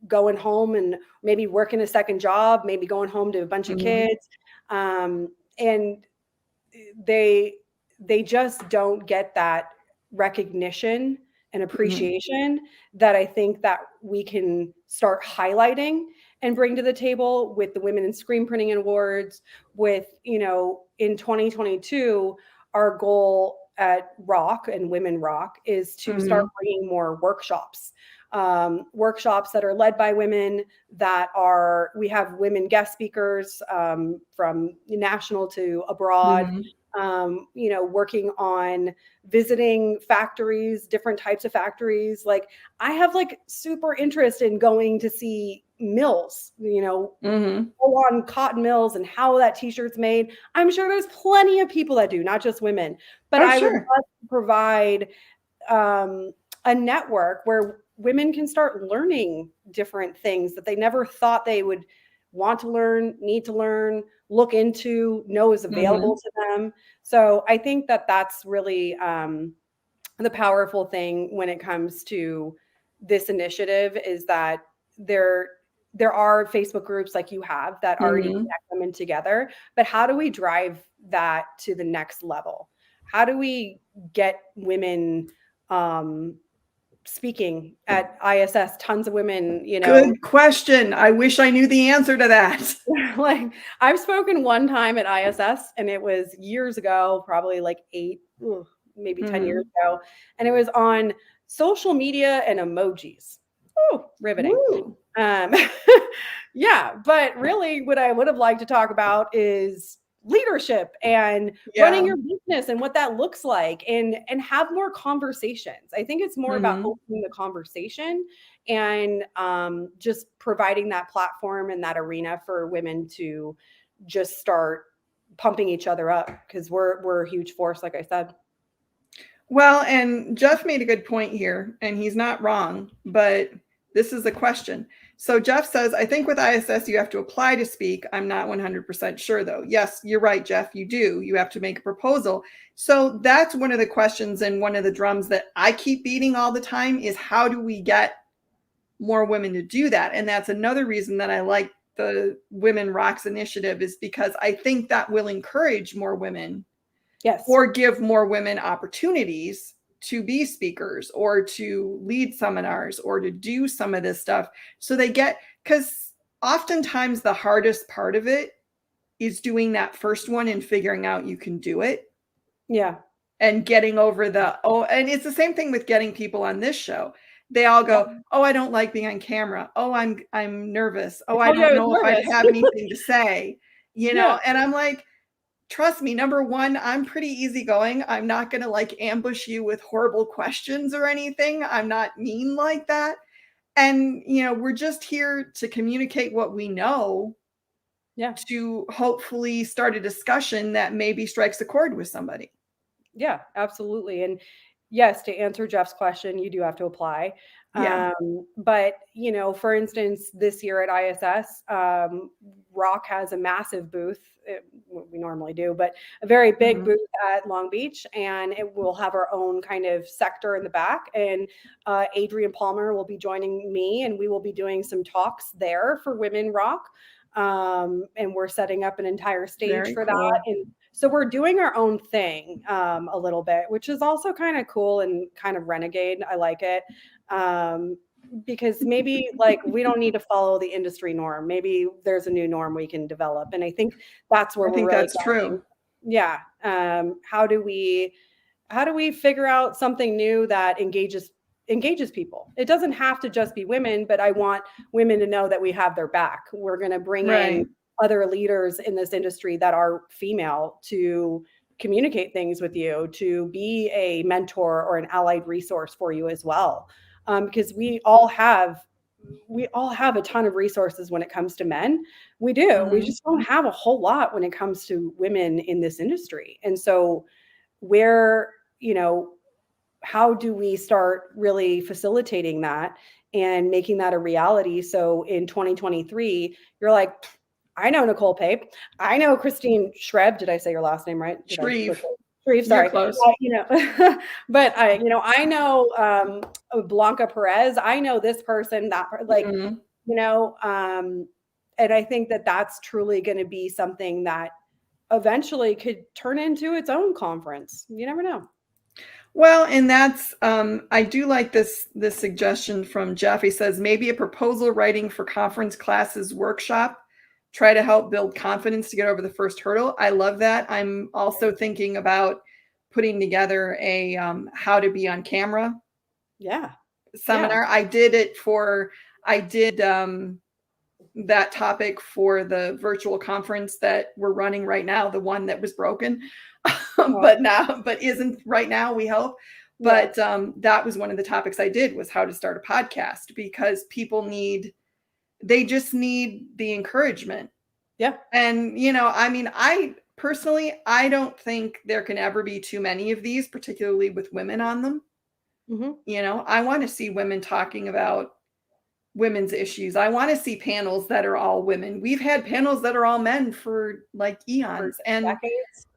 going home and maybe working a second job, maybe going home to a bunch of Mhm, kids. And they they just don't get that recognition and mhm, appreciation that I think that we can start highlighting and bring to the table with the Women in Screen Printing Awards. With, in 2022, our goal at Rock and Women Rock is to start mhm, bringing more workshops, workshops that are led by women, we have women guest speakers, from national to abroad, mhm, working on visiting factories, different types of factories. Like, I have like super interest in going to see mills, mhm. full on cotton mills and how that t-shirt's made. I'm sure there's plenty of people that do, not just women, but Oh, I would love sure. to provide a network where women can start learning different things that they never thought they would want to learn, need to learn, look into, know is available Mhm, to them. So I think that that's really the powerful thing when it comes to this initiative, is that there there are Facebook groups like you have that already mhm. connect women together, but how do we drive that to the next level? How do we get women um, speaking at ISS? Tons of women, Good question. I wish I knew the answer to that. like, I've spoken one time at ISS, and it was years ago, probably like maybe 10 years Mhm. ago. And it was on social media and emojis. Oh, riveting. Woo. Um, yeah, but really, what I would have liked to talk about is leadership and running Yeah. your business and what that looks like, and have more conversations. I think it's more about Mhm. opening the conversation, and just providing that platform and that arena for women to just start pumping each other up, because we're a huge force, like I said. Well, and Jeff made a good point here, and he's not wrong, but this is a question. So Jeff says, I think with ISS, you have to apply to speak. I'm not 100% sure, though. Yes, you're right, Jeff. You do. You have to make a proposal. So that's one of the questions and one of the drums that I keep beating all the time is how do we get more women to do that? And that's another reason that I like the Women Rocks initiative, is because I think that will encourage more women Yes. or give more women opportunities to be speakers or to lead seminars or to do some of this stuff. So they get, because oftentimes the hardest part of it is doing that first one and figuring out you can do it Yeah. and getting over and it's the same thing with getting people on this show. They all Yeah. go, oh, I don't like being on camera. Oh, I'm nervous. I Oh, I told you I don't was know if I'd nervous. have anything to say, Yeah. and I'm like, trust me, number one, I'm pretty easygoing. I'm not going to like ambush you with horrible questions or anything. I'm not mean like that. And, we're just here to communicate what we know Yeah. to hopefully start a discussion that maybe strikes a chord with somebody. Yeah, absolutely. And yes, to answer Jeff's question, you do have to apply. Yeah. But, for instance, this year at ISS, Rock has a massive booth. We normally do, but a very big Mhm. booth at Long Beach, and it will have our own kind of sector in the back. And Adrian Palmer will be joining me, and we will be doing some talks there for Women Rock. And we're setting up an entire stage Very for that. cool. And so we're doing our own thing, a little bit, which is also kind of cool and kind of renegade. I like it. Um, because maybe like we don't need to follow the industry norm. Maybe there's a new norm we can develop. And I think that's where I we're think really that's going. true. Yeah. How do we figure out something new that engages people? It doesn't have to just be women, but I want women to know that we have their back. We're going to bring in Right. other leaders in this industry that are female to communicate things with you, to be a mentor or an allied resource for you as well. Because we all have we all have a ton of resources when it comes to men. We do. We Mhm. just don't have a whole lot when it comes to women in this industry. And so where, how do we start really facilitating that and making that a reality? So in 2023, you're like, I know Nicole Pape. I know Christine Shreb. Did I say your last name right? Did I Shreve, butcher? Shreve, you're sorry. close. But I know Blanca Perez. I know this person, like, Mhm. you know, um, and I think that that's truly going to be something that eventually could turn into its own conference. You never know. Well, and that's I do like this suggestion from Jeff. He says maybe a proposal writing for conference classes workshop. Try to help build confidence to get over the first hurdle. I love that. I'm also thinking about putting together a how to be on camera Yeah. Yeah. seminar. I did that topic for the virtual conference that we're running right now, the one that was broken, Oh, but isn't right now, we hope. yeah. But that was one of the topics I did, was how to start a podcast, because they just need the encouragement. Yeah. And, I mean, I personally, I don't think there can ever be too many of these, particularly with women on them. Hmm. I want to see women talking about women's issues. I want to see panels that are all women. We've had panels that are all men for like For eons. And decades.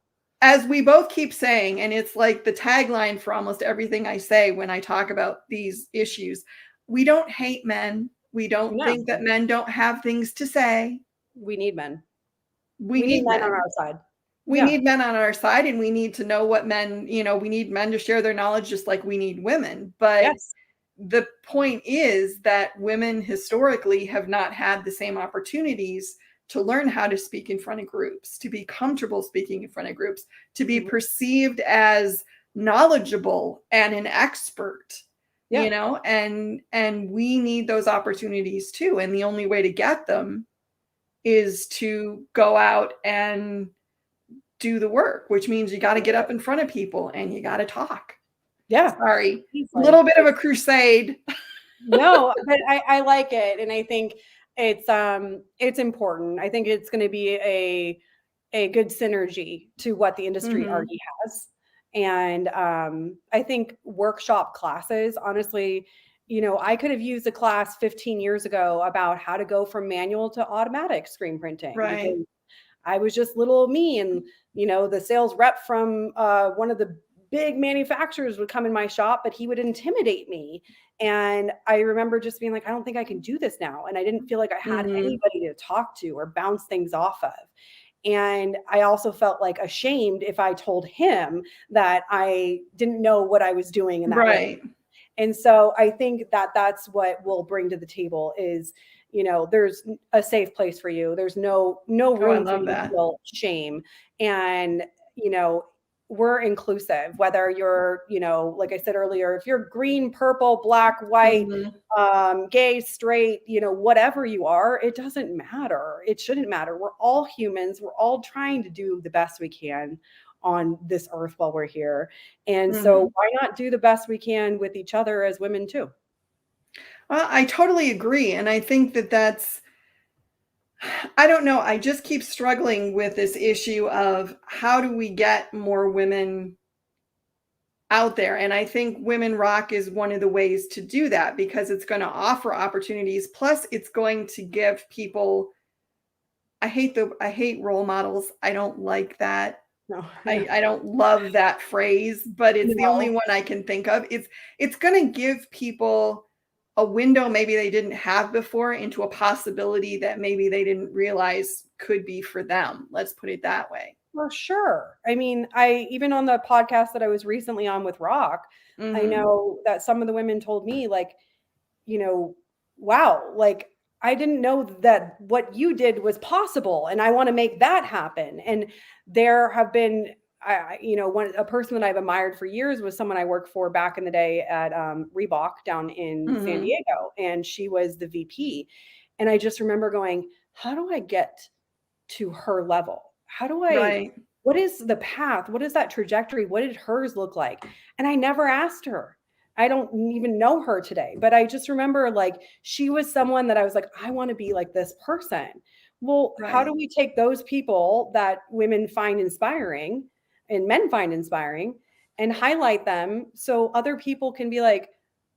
as we both keep saying, and it's like the tagline for almost everything I say when I talk about these issues, we don't hate men. We don't No, think that men don't have things to say. we need men. We We need need men on men. our side. We Yeah. need men on our side, and we need to know what men, we need men to share their knowledge just like we need women. But Yes. the point is that women historically have not had the same opportunities to learn how to speak in front of groups, to be comfortable speaking in front of groups, to be Mhm. perceived as knowledgeable and an expert, Yeah. and we need those opportunities too. And the only way to get them is to go out and do the work, which means you got to get up in front of people and you got to talk. Yeah. Sorry, Easily. little bit of a crusade. No, but I like it. And I think it's important. I think it's going to be a good synergy to what the industry Mhm. already has. And I think workshop classes, honestly, I could have used a class 15 years ago about how to go from manual to automatic screen printing, because Right. I was just little me, and the sales rep from one of the big manufacturers would come in my shop, but he would intimidate me. And I remember just being like, I don't think I can do this now. And I didn't feel like I had Mhm. anybody to talk to or bounce things off of. And I also felt like ashamed if I told him that I didn't know what I was doing in that way. Right. And so I think that that's what we'll bring to the table is, there's a safe place for you. There's no Oh, I room for love you to that. feel shame. And, we're inclusive, whether you're, like I said earlier, if you're green, purple, black, white, Mhm. gay, straight, whatever you are, it doesn't matter. It shouldn't matter. We're all humans. We're all trying to do the best we can on this earth while we're here. And so Mhm. why not do the best we can with each other as women too? Well, I totally agree, and I think that I don't know, I just keep struggling with this issue of how do we get more women out there, and I think Women Rock is one of the ways to do that, because it's gonna offer opportunities, plus it's going to give people I hate role models, I don't like that. No, yeah. I don't love that phrase, but it's the only No, one I can think of. It's gonna give people a window maybe they didn't have before into a possibility that maybe they didn't realize could be for them. Let's put it that way. for sure. I mean, I even on the podcast that I was recently on with Rock, I Mhm. know that some of the women told me like, you know, wow, like I didn't know that what you did was possible and I want to make that happen. And there have been one a person that I've admired for years was someone I worked for back in the day at Reebok down in San Mhm. Diego, and she was the VP. And I just remember going, how do I get to her level? How do I Right. what is the path? What is that trajectory? What did hers look like? And I never asked her. I don't even know her today, but I just remember like she was someone that I was like, I want to be like this person. Well, how do Right. we take those people that women find inspiring and men find inspiring and highlight them so other people can be like,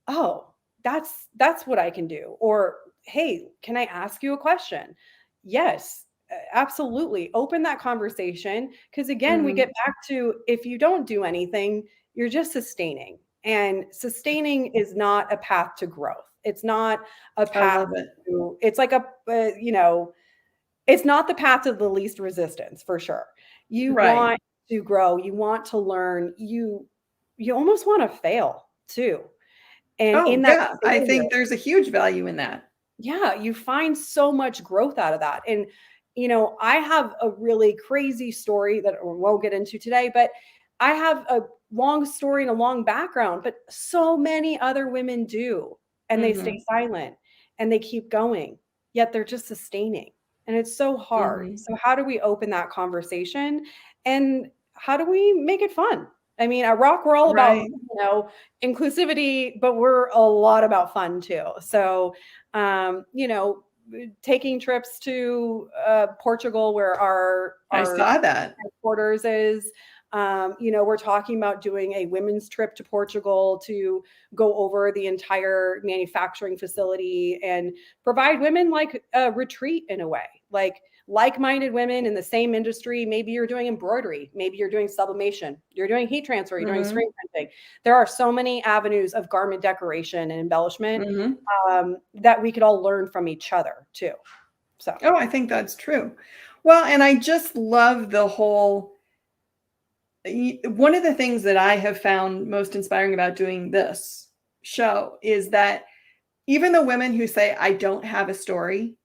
"Oh, that's what I can do." Or, "Hey, can I ask you a question?" Yes, absolutely. Open that conversation because again, we Mhm. get back to if you don't do anything, you're just sustaining. And sustaining is not a path to growth. It's not a I path love it. to, it's like it's not the path to the least resistance for sure. You Right. want to grow, you want to learn, you almost want to fail too. And in Oh, that yeah. I failure, think there's a huge value in that. yeah, you find so much growth out of that. And, I have a really crazy story that we won't get into today, but I have a long story and a long background, but so many other women do. And they stay Mhm. silent and they keep going, yet they're just sustaining. And it's so hard. Mhm. So, how do we open that conversation and how do we make it fun? I mean, at Rock, we're all about, Right. inclusivity, but we're a lot about fun too. So, um, you know, taking trips to Portugal, where I our saw that. headquarters is. We're talking about doing a women's trip to Portugal to go over the entire manufacturing facility and provide women like a retreat in a way, like-minded women in the same industry. Maybe you're doing embroidery, maybe you're doing sublimation, you're doing heat transfer, you're doing Mhm. screen printing. There are so many avenues of garment decoration and embellishment Mhm. that we could all learn from each other too. So Oh, I think that's true. Well, and I just love the whole one of the things that I have found most inspiring about doing this show is that even the women who say, "I don't have a story,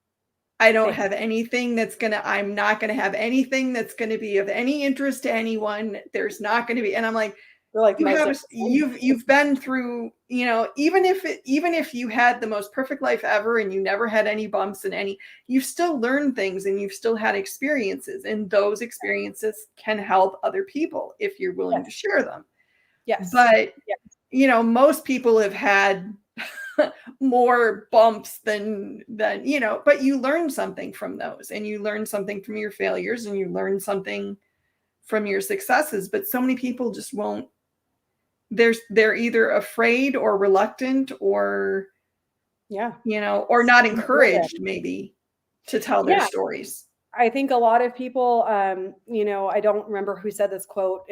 I don't same. have anything I'm not gonna have anything that's gonna be of any interest to anyone. There's not gonna be," and I'm like, We're like the you most have a, interesting. you've been through, even if you had the most perfect life ever and you never had any bumps and any, you've still learned things and you've still had experiences, and those experiences can help other people if you're willing to Yes. share them. Yes. But, Yeah. most people have had more bumps than, but you learn something from those, and you learn something from your failures, and you learn something from your successes, but so many people just won't, they're either afraid or reluctant or, Yeah. or not Driven. encouraged maybe to tell their Yeah. stories. I think a lot of people, I don't remember who said this quote,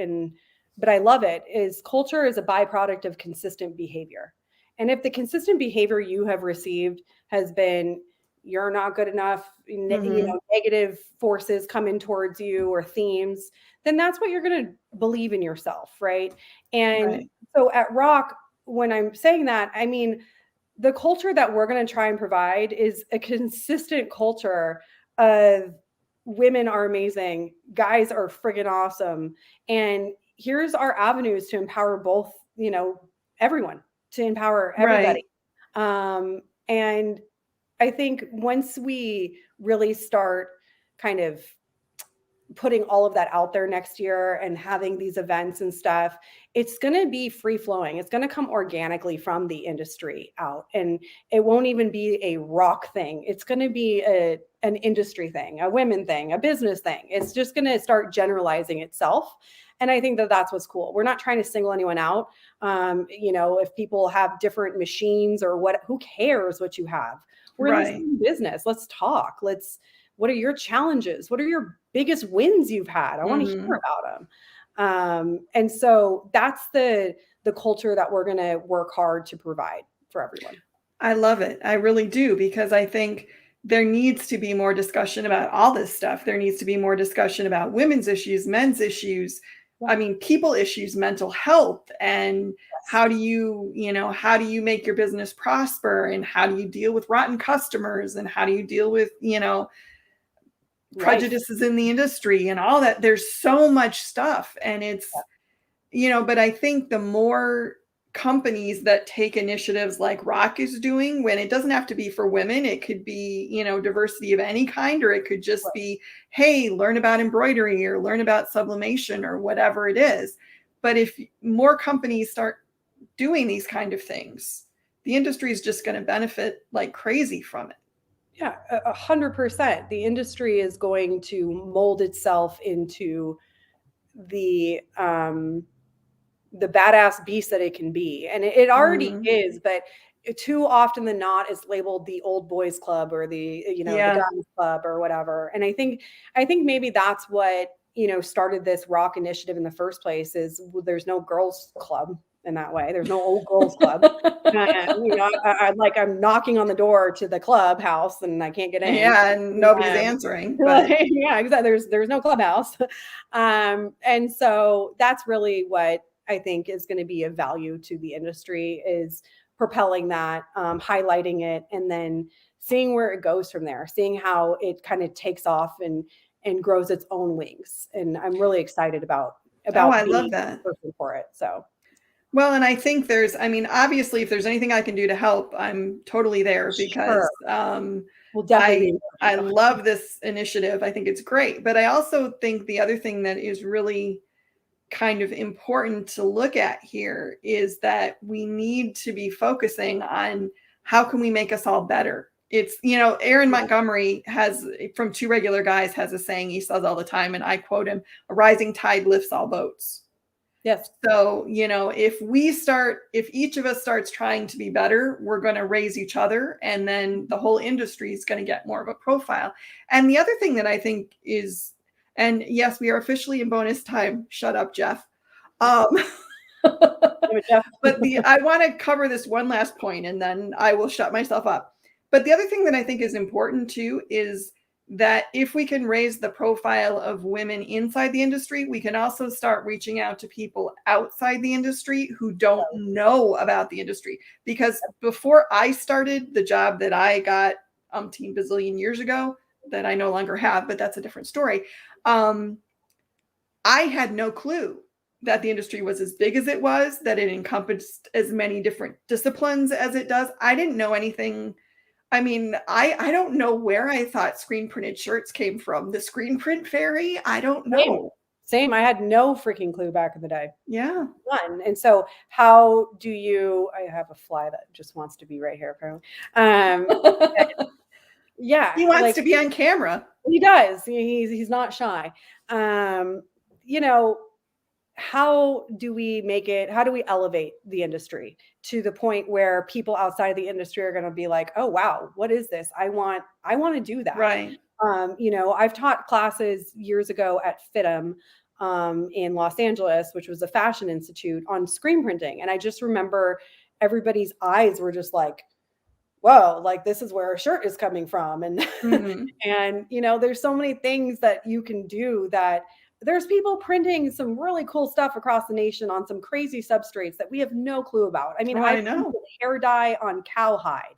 but I love it. Is culture is a byproduct of consistent behavior, and if the consistent behavior you have received has been you're not good enough, Mhm. negative forces coming towards you or themes, then that's what you're going to believe in yourself, right? And Right. so at Rock, when I'm saying that, I mean the culture that we're going to try and provide is a consistent culture of women are amazing, guys are friggin' awesome, and here's our avenues to empower both, everyone, to empower Right. everybody. And I think once we really start kind of putting all of that out there next year and having these events and stuff, it's going to be free flowing. It's going to come organically from the industry out. And it won't even be a Rock thing. It's going to be an industry thing, a women thing, a business thing. It's just going to start generalizing itself. And I think that that's what's cool. We're not trying to single anyone out. If people have different machines or what, who cares what you have? We're in the Right. same business. Let's talk. What are your challenges? What are your biggest wins you've had? I want to hear Mhm. about them. And so that's the culture that we're going to work hard to provide for everyone. I love it. I really do, because I think there needs to be more discussion about all this stuff. There needs to be more discussion about women's issues, men's issues. Yeah. I mean, people issues, mental health, and Yes. how do you make your business prosper, and how do you deal with rotten customers, and how do you deal with, Life. prejudices in the industry and all that. There's so much stuff, and Yeah. but I think the more companies that take initiatives like Rock is doing, when it doesn't have to be for women, it could be, diversity of any kind, or it could just Right. be, hey, learn about embroidery or learn about sublimation or whatever it is. But if more companies start doing these kind of things, the industry is just going to benefit like crazy from it. Yeah, 100%. The industry is going to mold itself into the um, the badass beast that it can be, and it already Mm-hmm. is. But too often than not, it's labeled the old boys club or the the Yeah. guns club or whatever. And I think maybe that's what started this rock initiative in the first place. Is there's no girls club in that way. There's no old girls club. I'm knocking on the door to the clubhouse and I can't get in. Yeah, and nobody's Um, answering, but yeah, exactly. There's no clubhouse, and so that's really what I think is going to be of value to the industry, is propelling that, highlighting it, and then seeing where it goes from there, seeing how it kind of takes off and grows its own wings. And I'm really excited about oh, I love being that. the person for it. So Well, and I think I mean, obviously, if there's anything I can do to help, I'm totally there because sure, we'll definitely be I in I touch. love this initiative. I think it's great, but I also think the other thing that is really kind of important to look at here is that we need to be focusing on how can we make us all better. It's, Aaron Montgomery has, from Two Regular Guys, has a saying he says all the time, and I quote him: a rising tide lifts all boats. Yes. So, if each of us starts trying to be better, we're going to raise each other, and then the whole industry is going to get more of a profile. And the other thing that I think is, and yes, we are officially in bonus time. Shut up, Jeff. Um, but I want to cover this one last point and then I will shut myself up. But the other thing that I think is important too is that if we can raise the profile of women inside the industry, we can also start reaching out to people outside the industry who don't know about the industry. Because before I started the job that I got umpteen bazillion years ago, that I no longer have, but that's a different story. I had no clue that the industry was as big as it was, that it encompassed as many different disciplines as it does. I didn't know anything. I mean, I don't know where I thought screen printed shirts came from. The screen print fairy? I don't Same. know. Same. I had no freaking clue back in the day. Yeah. None. And so how do you, I have a fly that just wants to be right here, apparently. Yeah. He wants Like to be on camera. he does. He's not shy. You know, how do we elevate the industry to the point where people outside the industry are going to be like, oh wow, what is this? I want to do that. Right. I've taught classes years ago at FITM in Los Angeles, which was a fashion institute, on screen printing. And I just remember everybody's eyes were just like, whoa, like this is where a shirt is coming from. And Mm-hmm. and there's so many things that you can do, that there's people printing some really cool stuff across the nation on some crazy substrates that we have no clue about. I mean, Oh, I I know. printed hair dye on cowhide.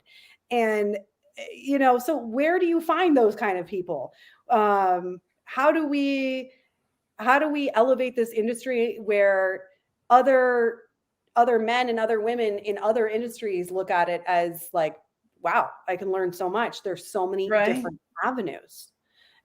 And so where do you find those kind of people? How do we elevate this industry where other men and other women in other industries look at it as like, wow, I can learn so much. There's so many Right. different avenues.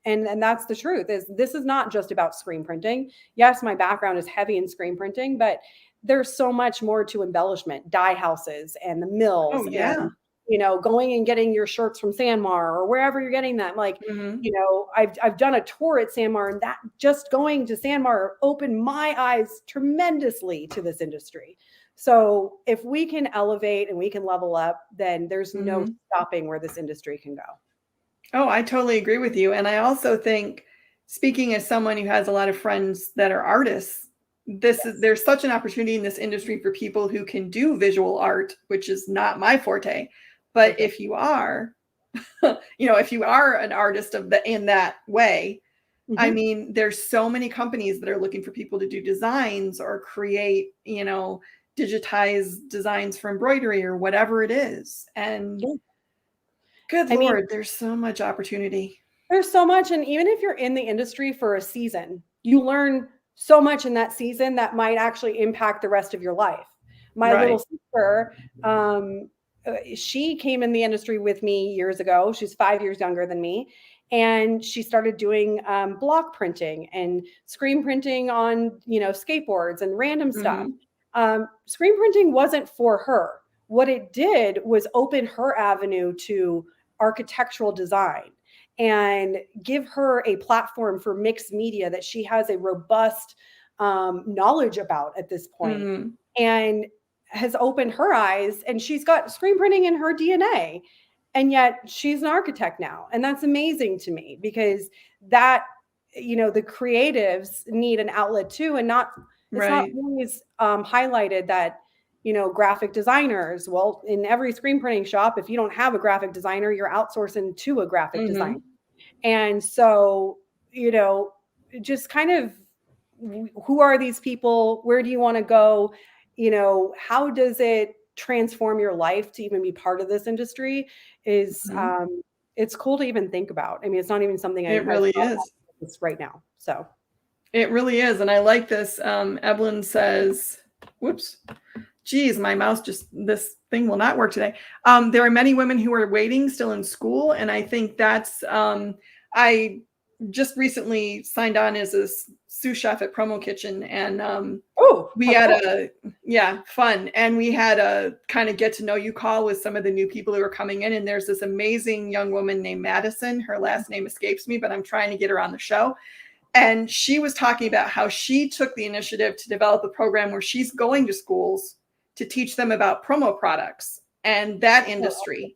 And that's the truth. Is this is not just about screen printing. Yes, my background is heavy in screen printing, but there's so much more to embellishment, dye houses and the mills, Oh, yeah. and going and getting your shirts from Sanmar or wherever you're getting them. Like, Mm-hmm. I've done a tour at Sanmar, and that just going to Sanmar opened my eyes tremendously to this industry. So if we can elevate and we can level up, then there's no Mm-hmm. stopping where this industry can go. Oh, I totally agree with you. And I also think, speaking as someone who has a lot of friends that are artists, there's such an opportunity in this industry for people who can do visual art, which is not my forte. But Okay. if you are, if you are an artist in that way, I mean, there's so many companies that are looking for people to do designs or create, digitized designs for embroidery or whatever it is. And good I mean, Lord, there's so much opportunity. there's so much. And even if you're in the industry for a season, you learn so much in that season that might actually impact the rest of your life. My Right. little sister, she came in the industry with me years ago. She's 5 years younger than me. And she started doing block printing and screen printing on, skateboards and random stuff. Mhm. screen printing wasn't for her. What it did was open her avenue to architectural design and give her a platform for mixed media that she has a robust knowledge about at this point, Mm-hmm. and has opened her eyes. And she's got screen printing in her DNA, and yet she's an architect now, and that's amazing to me, because that, the creatives need an outlet too, and not it's not Right. always highlighted that, graphic designers, well, in every screen printing shop, if you don't have a graphic designer, you're outsourcing to a graphic designer. Mm-hmm. And so, just kind of, who are these people? Where do you want to go? How does it transform your life to even be part of this industry? Is Mm-hmm. It's cool to even think about. I mean, it's not even something It I've really thought is. about right now. So It really is. And I like this. Evelyn says, whoops, geez, my mouse this thing will not work today. There are many women who are waiting still in school. And I think that's, I just recently signed on as a sous chef at Promo Kitchen. And we had fun. And we had a kind of get to know you call with some of the new people who are coming in. And there's this amazing young woman named Madison. Her last name escapes me, but I'm trying to get her on the show. And she was talking about how she took the initiative to develop a program where she's going to schools to teach them about promo products and that industry.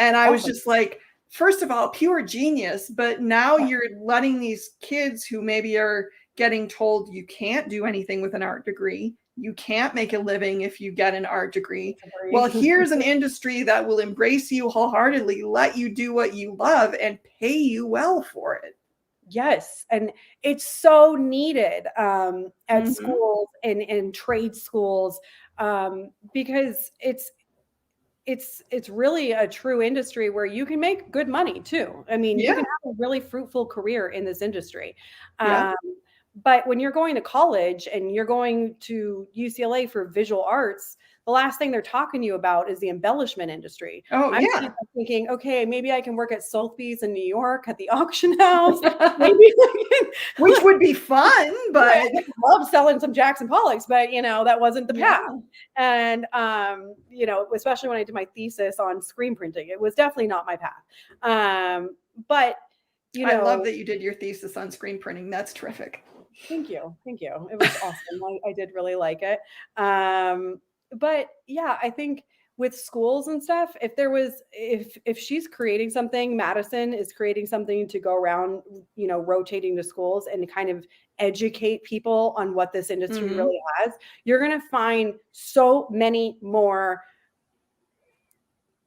And I was just like, first of all, pure genius. But now you're letting these kids who maybe are getting told you can't do anything with an art degree, you can't make a living if you get an art degree. Well, here's an industry that will embrace you wholeheartedly, let you do what you love, and pay you well for it. Yes, and it's so needed at schools and in trade schools, because it's really a true industry where you can make good money too. I mean, you can have a really fruitful career in this industry. Yeah. But when you're going to college and you're going to UCLA for visual arts, the last thing they're talking to you about is the embellishment industry. Oh, I'm yeah. thinking, okay, maybe I can work at Sotheby's in New York at the auction house. Maybe which would be fun, but I love selling some Jackson Pollocks, but that wasn't the path. And especially when I did my thesis on screen printing, it was definitely not my path. But I love that you did your thesis on screen printing. That's terrific. Thank you. It was awesome. I did really like it. But yeah, I think with schools and stuff, if she's creating something, Madison is creating something to go around, rotating to schools and kind of educate people on what this industry really has, you're going to find so many more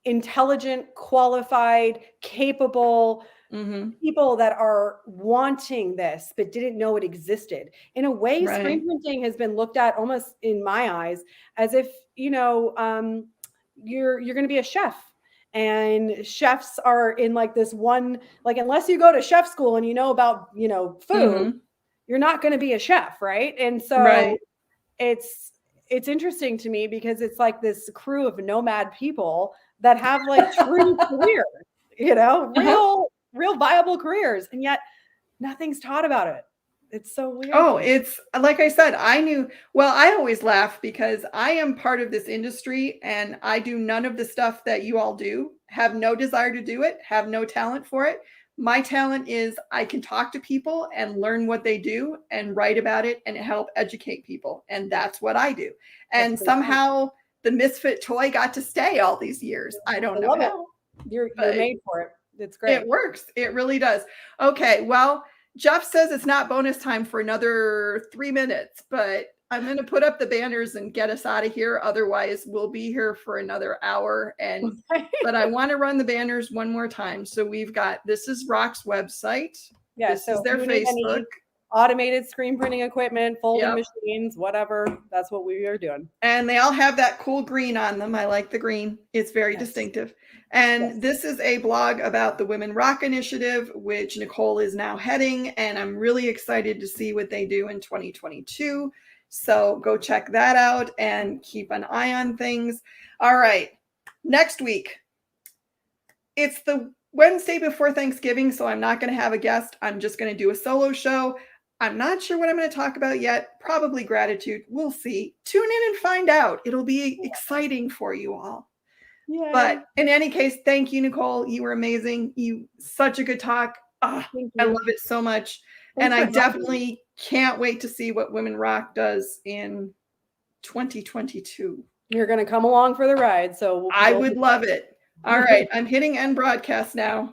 intelligent, qualified, capable people that are wanting this but didn't know it existed. In a way, screen printing has been looked at, almost in my eyes, as if you're going to be a chef, and chefs are in like this one, like, unless you go to chef school and about food, you're not going to be a chef, right? And so it's interesting to me, because it's like this crew of nomad people that have like true careers, real viable careers, and yet nothing's taught about it. It's so weird. Oh, it's like I said, I always laugh because I am part of this industry and I do none of the stuff that you all do, have no desire to do it, have no talent for it. My talent is I can talk to people and learn what they do and write about it and help educate people. And that's what I do. And somehow the misfit toy got to stay all these years. I don't know how. You're made for it. It's great. It works. It really does. Okay. Well, Jeff says it's not bonus time for another 3 minutes, but I'm going to put up the banners and get us out of here. Otherwise, we'll be here for another hour. But I want to run the banners one more time. So we've got, this is Rock's website. Yeah. This is their Facebook. Automated screen printing equipment, folding machines, whatever. That's what we are doing. And they all have that cool green on them. I like the green. It's very distinctive. And this is a blog about the Women Rock Initiative, which Nicole is now heading. And I'm really excited to see what they do in 2022. So go check that out and keep an eye on things. All right. Next week, it's the Wednesday before Thanksgiving, so I'm not going to have a guest. I'm just going to do a solo show. I'm not sure what I'm going to talk about yet. Probably gratitude. We'll see. Tune in and find out. It'll be exciting for you all. Yay. But in any case, thank you, Nicole. You were amazing. You such a good talk. Thank I you. love it so much. Thanks And I for having me. definitely can't wait to see what Women Rock does in 2022. You're going to come along for the ride. So I would love it. All right. I'm hitting end broadcast now.